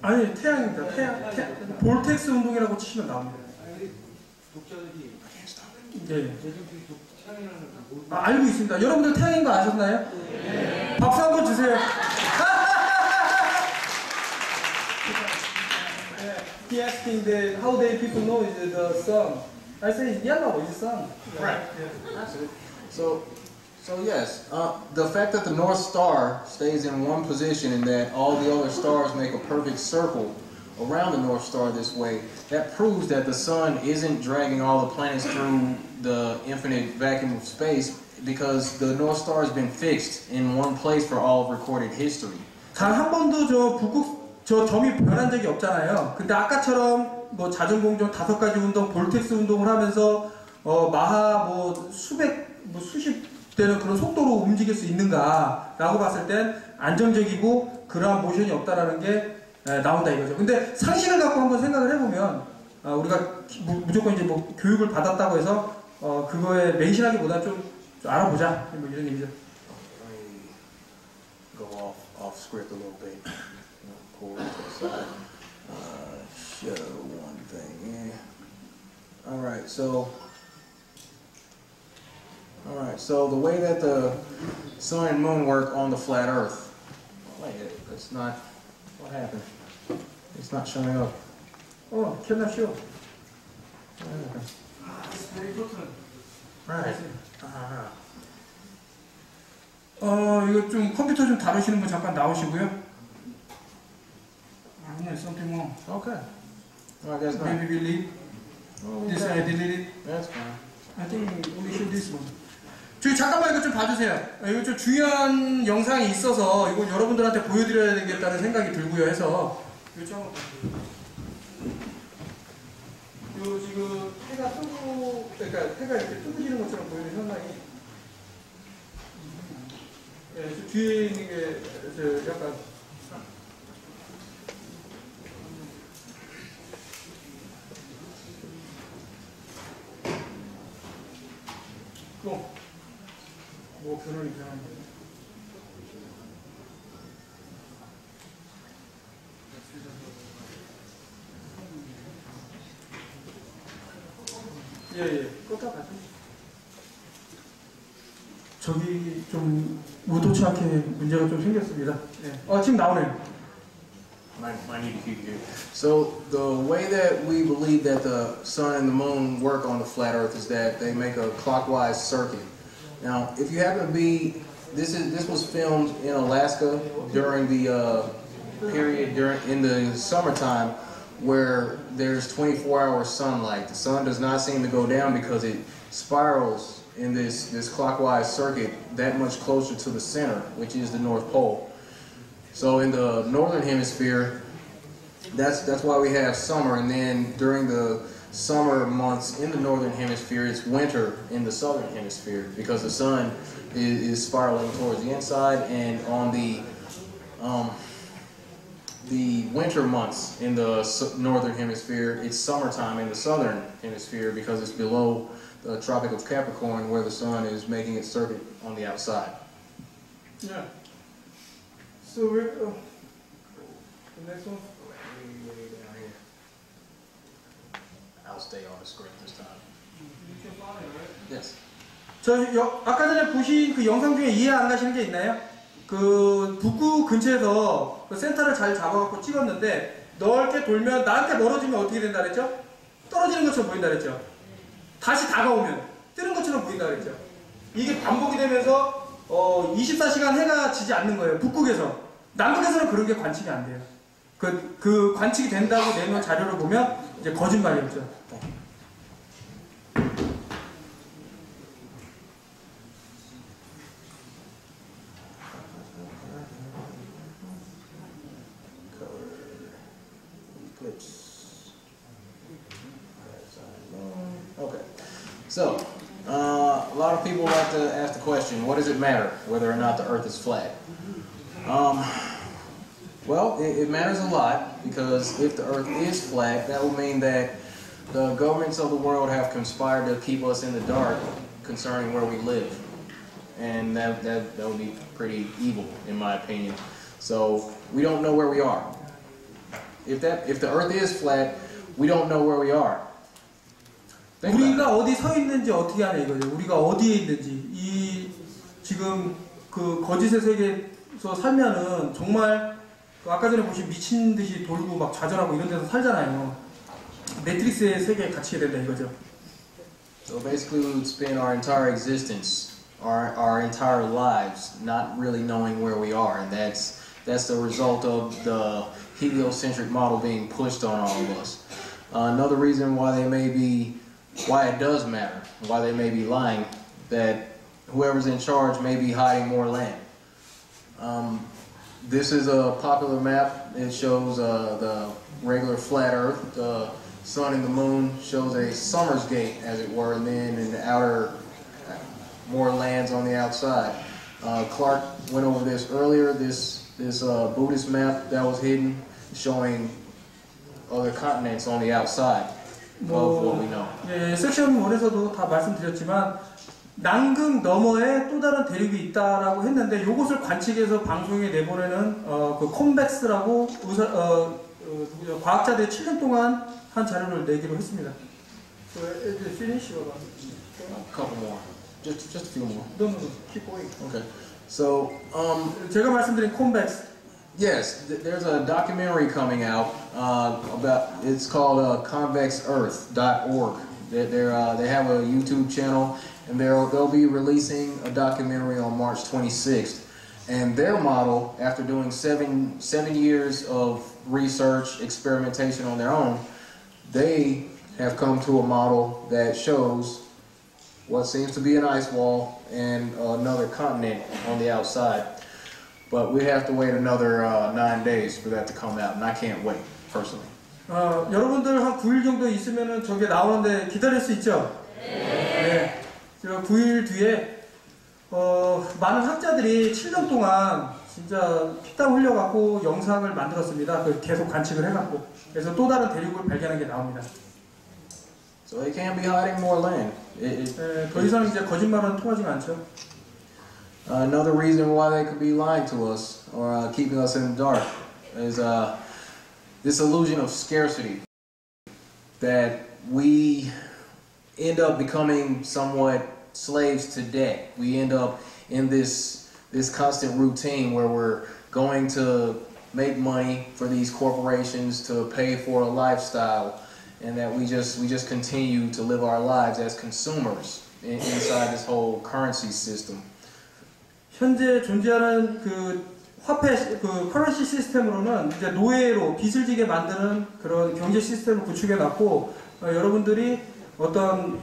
아니, 태양입니다. 태양 볼텍스 운동이라고 치시면 나옵니다. 예. 알고 있습니다. 여러분들 태양인 거 아셨나요? 네. 박수 한번 주세요. he asking that how they people know is the sun. I say yellow is sun. Right. Yeah. That's it. So yes, the fact that the North Star stays in one position and that all the other stars make a perfect circle around the North Star this way, that proves that the sun isn't dragging all the planets through the infinite vacuum of space, because the North Star has been fixed in one place for all of recorded history. 단 한 번도 저 점이 변한 적이 없잖아요. 근데 아까처럼 뭐 자전공정 5가지 운동, 볼텍스 운동을 하면서 마하 뭐 수십 되는 그런 속도로 움직일 수 있는가라고 봤을 땐 안정적이고 그러한 모션이 없다라는 게 나온다 이거죠. 근데 상식을 갖고 한번 생각을 해보면 우리가 무조건 이제 뭐 교육을 받았다고 해서 그거에 맹신하기보다 좀 알아보자 뭐 이런 얘기죠. Go off script a little bit. Pull it to the side. Show one thing. Yeah. All right. So the way that the sun and moon work on the flat Earth. Wait, that's not. What happened? It's not showing up. Oh, cannot show. What happened? It's very important. Right. 이거 좀 컴퓨터 좀 다루시는 분 잠깐 나오시고요. Something wrong. Okay. Well, I guess not. Maybe we leave. This I deleted. That's fine. I think we should this one. 저기 잠깐만 이거 좀 봐주세요. 이거 좀 중요한 영상이 있어서 이거 여러분들한테 보여드려야 되겠다는 생각이 들고요 해서 이거 좀 한번 봐주세요. 요 지금 해가 뜨고, 그러니까 해가 이렇게 뜨거지는 것처럼 보이는 현상이 저 뒤에 있는 게 저 약간 뭐 변원이 변한 거예요? 예, 껐다 가죠. 저기 좀 의도치 않게 문제가 좀 생겼습니다. 예. 지금 나오네요. I need to keep you. So the way that we believe that the sun and the moon work on the flat Earth is that they make a clockwise circuit. Now, if you happen to be, this was filmed in Alaska during the period in the summertime where there's 24-hour sunlight. The sun does not seem to go down because it spirals in this clockwise circuit that much closer to the center, which is the North Pole. So in the northern hemisphere, that's why we have summer, and then during the summer months in the northern hemisphere, it's winter in the southern hemisphere because the sun is spiraling towards the inside, and on the winter months in the northern hemisphere, it's summertime in the southern hemisphere because it's below the Tropic of Capricorn where the sun is making its circuit on the outside. Yeah. So we're the next one. Way down here. I'll stay on the script this time. Yes. 아까 전에 보신 그 영상 중에 이해 안 가시는 게 있나요? 그 북구 근처에서 그 센터를 잘 잡아갖고 찍었는데 넓게 돌면 나한테 멀어지면 어떻게 된다 그랬죠? 떨어지는 것처럼 보인다 그랬죠? 다시 다가오면 뜨는 것처럼 보인다 그랬죠? 이게 반복이 되면서 24시간 해가 지지 않는 거예요. 북극에서. 남극에서는 그런 게 관측이 안 돼요. 그 관측이 된다고 내놓은 자료를 보면 이제 거짓말이었죠. Okay. So, a lot of people like to ask the question, what does it matter whether or not the Earth is flat? Well, it matters a lot because if the Earth is flat, that will mean that the governments of the world have conspired to keep us in the dark concerning where we live. And that would be pretty evil, in my opinion. So, we don't know where we are. If the Earth is flat, we don't know where we are. 우리가 어디 서 있는지 어떻게 하냐 이거죠. 우리가 어디에 있는지. 지금 그 거짓의 세계에서 살면은 정말 아까 전에 보신 미친 듯이 돌고 막 좌절하고 이런 데서 살잖아요. 매트릭스의 세계에 갇히게 된다 이거죠. So basically we would spend our entire existence, our entire lives, not really knowing where we are, and that's the result of the heliocentric model being pushed on all of us. Another reason why it does matter, why they may be lying, that whoever's in charge may be hiding more land. This is a popular map. It shows the regular flat Earth. The sun and the moon shows a summer's gate, as it were, and then in the outer, more lands on the outside. Clark went over this earlier. This Buddhist map that was hidden, showing other continents on the outside of what we know. 예, 섹션 1에서도 다 말씀드렸지만 남극 너머에 또 다른 대륙이 있다라고 했는데 이것을 관측해서 방송에 내보내는 그 콤백스라고 과학자들이 7년 동안 한 자료를 내기로 했습니다. So, finish or A couple more, just a few more. No, keep going. Okay. So, 제가 말씀드린 콤백스. yes, there's a documentary coming out it's called convexearth.org. They have a YouTube channel, and they'll be releasing a documentary on March 26th. And their model, after doing seven years of research, experimentation on their own, they have come to a model that shows what seems to be an ice wall and another continent on the outside. But we have to wait another 9 days for that to come out, and I can't wait, personally. 여러분들 한 9일 정도 있으면은 저게 나오는데 기다릴 수 있죠? 네. 9일 뒤에 많은 학자들이 7년 동안 진짜 피땀 흘려갖고 영상을 만들었습니다. 계속 관측을 해갖고. 그래서 또 다른 대륙을 발견한 게 나옵니다. So they can't be hiding more land. 더 이상 이제 거짓말은 통하지가 않죠. Another reason why they could be lying to us or keeping us in the dark is this illusion of scarcity, that we end up becoming somewhat slaves to debt. We end up in this constant routine where we're going to make money for these corporations to pay for a lifestyle, and that we just continue to live our lives as consumers inside this whole currency system. 현재 존재하는 그 화폐, 그 커런시 시스템으로는 이제 노예로 빚을 지게 만드는 그런 경제 시스템을 구축해 놨고, 여러분들이 어떤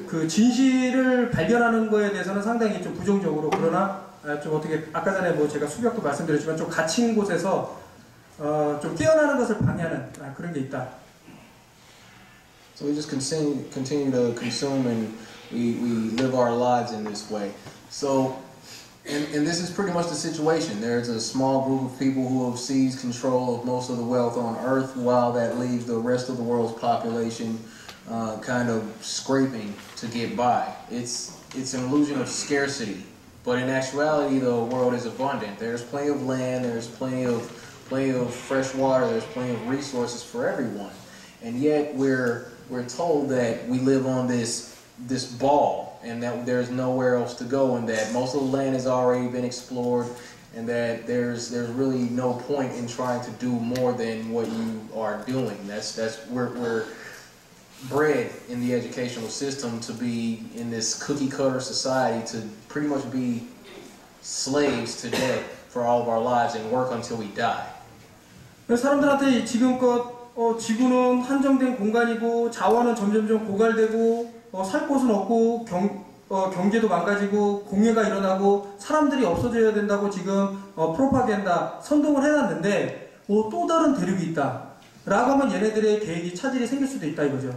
그 진실을 발견하는 거에 대해서는 상당히 좀 부정적으로, 그러나 좀 어떻게 아까 전에 뭐 제가 수벽도 말씀드렸지만 좀 갇힌 곳에서 좀 깨어나는 것을 방해하는 그런 게 있다. So we just continue to consume, and we live our lives in this way. So. And this is pretty much the situation. There's a small group of people who have seized control of most of the wealth on Earth, while that leaves the rest of the world's population kind of scraping to get by. It's an illusion of scarcity, but in actuality, the world is abundant. There's plenty of land. There's plenty of fresh water. There's plenty of resources for everyone, and yet we're told that we live on this ball, and that there's nowhere else to go, and that most of the land has already been explored, and that there's really no point in trying to do more than what you are doing. We're bred in the educational system to be in this cookie cutter society, to pretty much be slaves to debt for all of our lives and work until we die. 사람들한테 지금껏 지구는 한정된 공간이고 자원은 점점점 고갈되고 살 곳은 없고 경제도 망가지고 공해가 일어나고 사람들이 없어져야 된다고 지금 프로파간다 선동을 해놨는데 또 다른 대륙이 있다 라고 하면 얘네들의 계획이 차질이 생길 수도 있다 이거죠.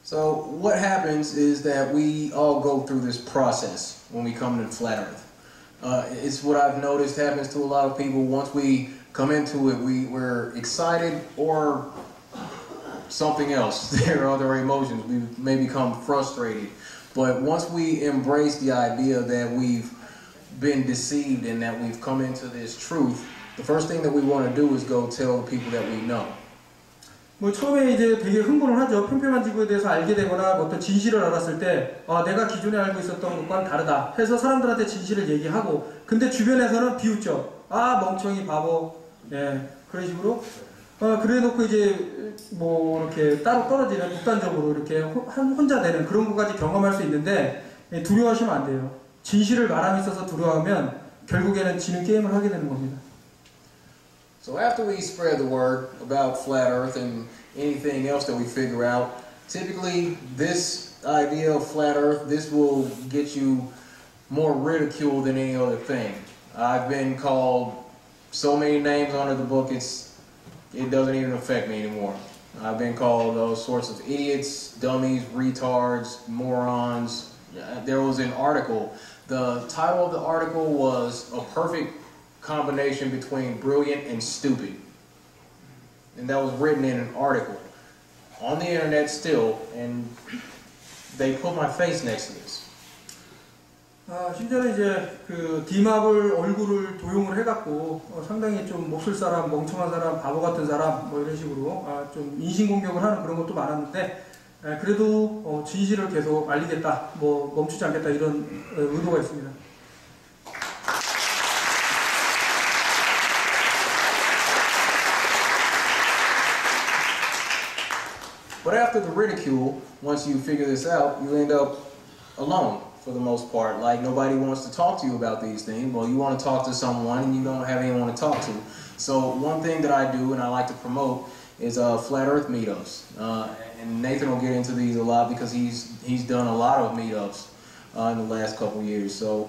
So what happens is that we all go through this process when we come to flat Earth. It's what I've noticed happens to a lot of people. Once we come into it, we're excited or something else. There are other emotions. We may become frustrated. But once we embrace the idea that we've been deceived and that we've come into this truth, the first thing that we want to do is go tell the people that we know. 뭐 처음에 이제 되게 흥분을 하죠. 평평한 지구에 대해서 알게 되거나 어떤 진실을 알았을 때 내가 기존에 알고 있었던 것과는 다르다 해서 사람들한테 진실을 얘기하고, 근데 주변에서는 비웃죠. 멍청이 바보, 예, 그런 식으로 그래놓고 이제 뭐 이렇게 따로 떨어지는 극단적으로 이렇게 혼자 되는 그런 것까지 경험할 수 있는데 두려워하시면 안 돼요. 진실을 말함에 있어서 두려워하면 결국에는 지는 게임을 하게 되는 겁니다. So after we spread the word about flat Earth and anything else that we figure out, typically this idea of flat Earth, this will get you more ridicule than any other thing. I've been called so many names under the book, it doesn't even affect me anymore. I've been called all sorts of idiots, dummies, retards, morons. There was an article. The title of the article was a perfect combination between brilliant and stupid. And that was written in an article on the internet still, and they put my face next to this. 심지어는 이제 그 디맙을 얼굴을 도용을 해갖고 상당히 좀 몹쓸 사람, 멍청한 사람, 바보 같은 사람 뭐 이런 식으로 좀 인신공격을 하는 그런 것도 많았는데 그래도 진실을 계속 알리겠다, 뭐 멈추지 않겠다 이런 의도가 있습니다. But after the ridicule, once you figure this out, you end up alone for the most part. Like nobody wants to talk to you about these things. Well, you want to talk to someone and you don't have anyone to talk to. So one thing that I do and I like to promote is flat Earth meetups. And Nathan will get into these a lot because he's done a lot of meetups in the last couple years. So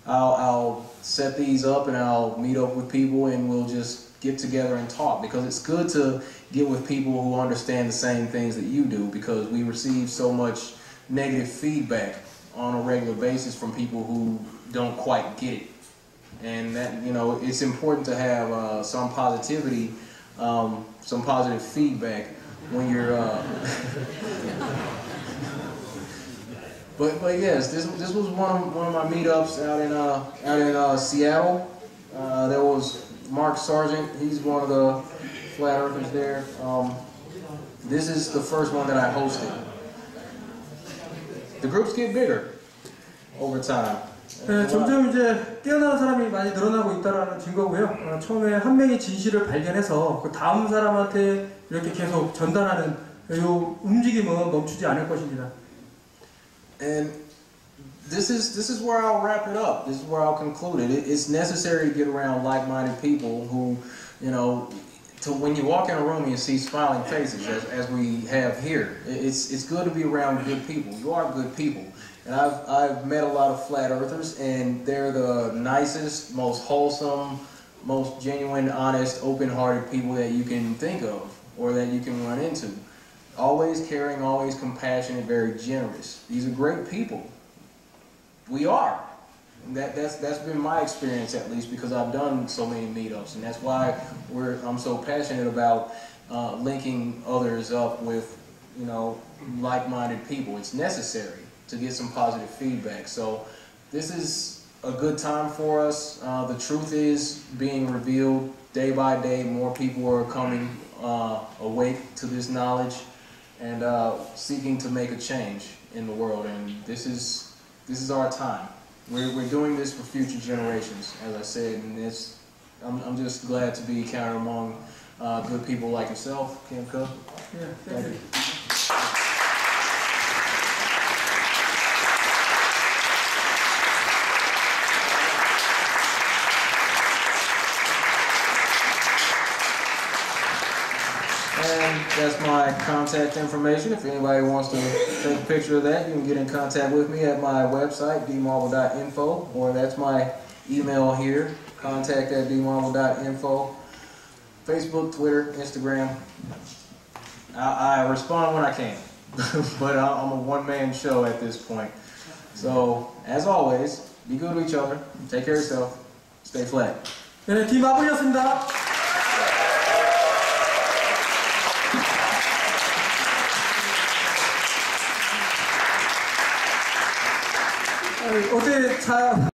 I'll set these up and I'll meet up with people and we'll just get together and talk, because it's good to get with people who understand the same things that you do, because we receive so much negative feedback on a regular basis from people who don't quite get it. And that, you know, it's important to have some positivity, some positive feedback when you're but yes, this was one of my meetups out in Seattle. There was Mark Sargent, he's one of the flat earthers there. This is the first one that I hosted. The groups get bigger over time. 네, 점점 이제 깨어나는 사람이 많이 늘어나고 있다는 증거고요. 처음에 한 명이 진실을 발견해서 그 다음 사람한테 이렇게 계속 전달하는 이 움직임은 멈추지 않을 것입니다. And this is where I'll wrap it up. This is where I'll conclude it. It's necessary to get around like-minded people who, you know, when you walk in a room and you see smiling faces, as we have here, it's good to be around good people. You are good people. And I've met a lot of flat earthers, and they're the nicest, most wholesome, most genuine, honest, open-hearted people that you can think of or that you can run into. Always caring, always compassionate, very generous. These are great people. We are. And that's been my experience, at least, because I've done so many meetups, and that's why I'm so passionate about linking others up with, you know, like-minded people. It's necessary to get some positive feedback. So this is a good time for us. The truth is being revealed day by day. More people are coming awake to this knowledge and seeking to make a change in the world. And this is our time. We're doing this for future generations, as I said, and I'm just glad to be counted among good people like yourself, Kim Kook. Yeah, thank you. And that's my contact information. If anybody wants to take a picture of that, you can get in contact with me at my website, dmarble.info, or that's my email here, contact@dmarble.info. Facebook, Twitter, Instagram. I respond when I can, but I'm a one-man show at this point. So, as always, be good to each other, take care of yourself, stay flat. 네, 디마블이었습니다. 어때 차